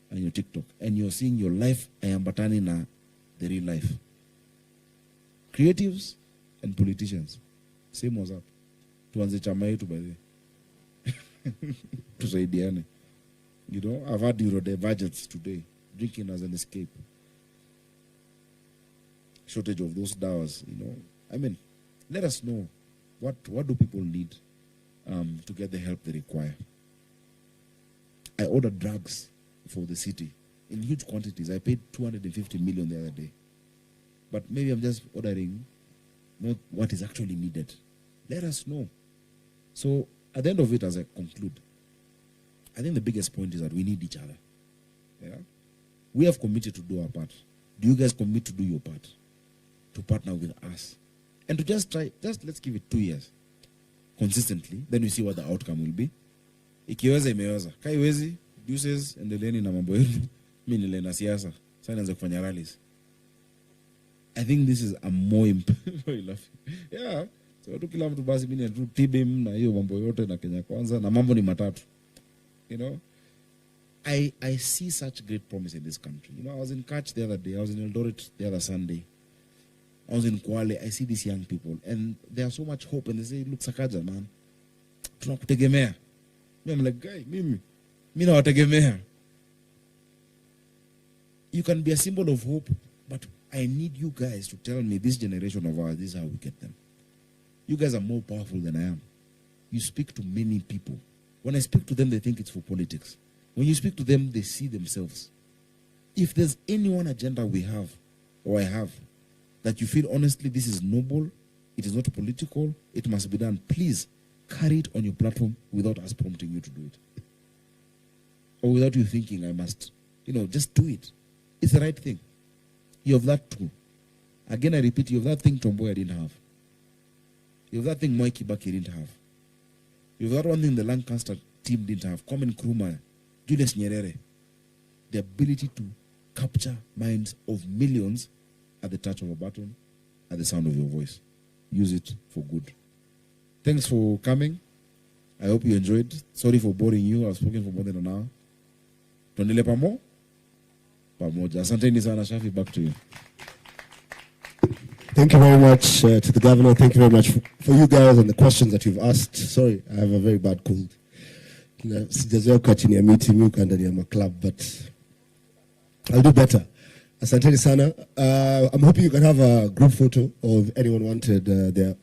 F: and your TikTok. And you're seeing your life, I am batani na the real life. Creatives and politicians. Same was up. Tuanze chama yetu by the way. Tusaidiane. You know, I've had neurodivergence today. Drinking as an escape. Shortage of those dowers, you know. I mean, let us know what do people need to get the help they require. I ordered drugs for the city in huge quantities. I paid 250 million the other day. But maybe I'm just ordering not what is actually needed. Let us know. So at the end of it, as I conclude, I think the biggest point is that we need each other. Yeah? We have committed to do our part. Do you guys commit to do your part? To partner with us. And to just let's give it 2 years. Consistently. Then we see what the outcome will be. Ikiweza imeweza. Kaiwezi, deuces, endeleeni na mambo yenu. Mimi nile na siasa. Sasa naanza kufanya rallies. I think this is a more yeah. So tu kila mtu basi mimi tu TBM na hiyo mambo yote na Kenya Kwanza na mambo ni matatu. You know? I see such great promise in this country. You know, I was in Kach the other day. I was in Eldoret the other Sunday. I was in Kwale. I see these young people and they have so much hope and they say, look, Sakaja, man. Tunakutegemea. I'm like, guy, mimi nawategemea. You can be a symbol of hope, but I need you guys to tell me this generation of ours, this is how we get them. You guys are more powerful than I am. You speak to many people. When I speak to them, they think it's for politics. When you speak to them, they see themselves. If there's any one agenda we have, or I have, that you feel honestly this is noble, it is not political, it must be done, please carry it on your platform without us prompting you to do it. Or without you thinking I must. You know, just do it. It's the right thing. You have that too. Again, I repeat, you have that thing Tomboya didn't have. You have that thing Moi Kibaki didn't have. You have that one thing the Lancaster team didn't have. Kwame Nkrumah, Julius Nyerere. The ability to capture minds of millions at the touch of a button, at the sound of your voice. Use it for good. Thanks for coming. I hope you enjoyed. Sorry for boring you. I've spoken for more than an hour. Tuendele pamoja. Asanteni sana, Shafi, back to you.
D: Thank you very much to the governor. Thank you very much for you guys and the questions that you've asked. Sorry, I have a very bad cold. Sijazoea kukaa chini ya miti, mimi uko ndani ya club, but I'll do better. Asanteni sana. I'm hoping you can have a group photo, or if anyone wanted their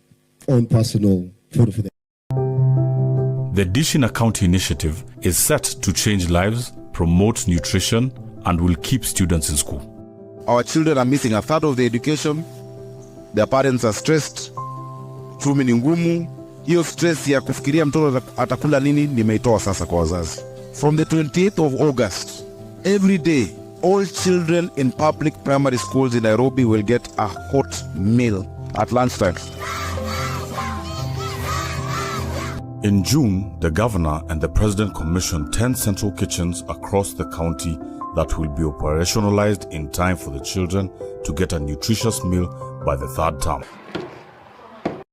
D: own personal photo for them.
K: The Dish in a County initiative is set to change lives, promote nutrition, and will keep students in school.
L: Our children are missing a third of their education. Their parents are stressed. Chumi ni ngumu. Hiyo stress ya kufikiria mtoto atakula nini nimeitoa sasa kwa wazazi. From the 28th of August, every day, all children in public primary schools in Nairobi will get a hot meal at lunchtime.
K: In June, the governor and the president commissioned 10 central kitchens across the county that will be operationalized in time for the children to get a nutritious meal by the third term.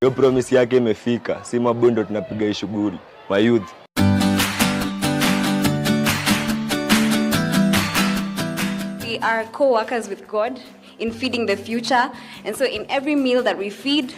O: Yo promise yake imefika, si mabondo tunapiga hii shughuli. My youth.
M: We are co-workers with God in feeding the future, and so in every meal that we feed,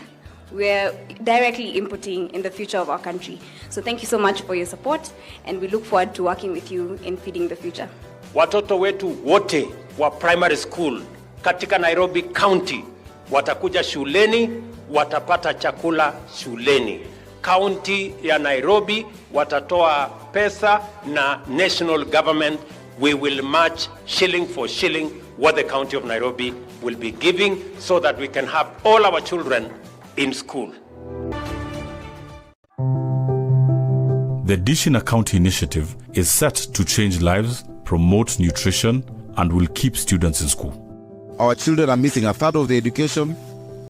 M: we're directly inputting in the future of our country. So thank you so much for your support, and we look forward to working with you in feeding the future.
N: Watoto wetu wote wa primary school katika Nairobi County watakuja shuleni, watapata chakula shuleni. County ya Nairobi watatoa pesa na national government, we will match shilling for shilling what the county of Nairobi will be giving so that we can have all our children in school.
K: The Dish in a County initiative is set to change lives, promote nutrition, and will keep students in school.
L: Our children are missing a third of their education.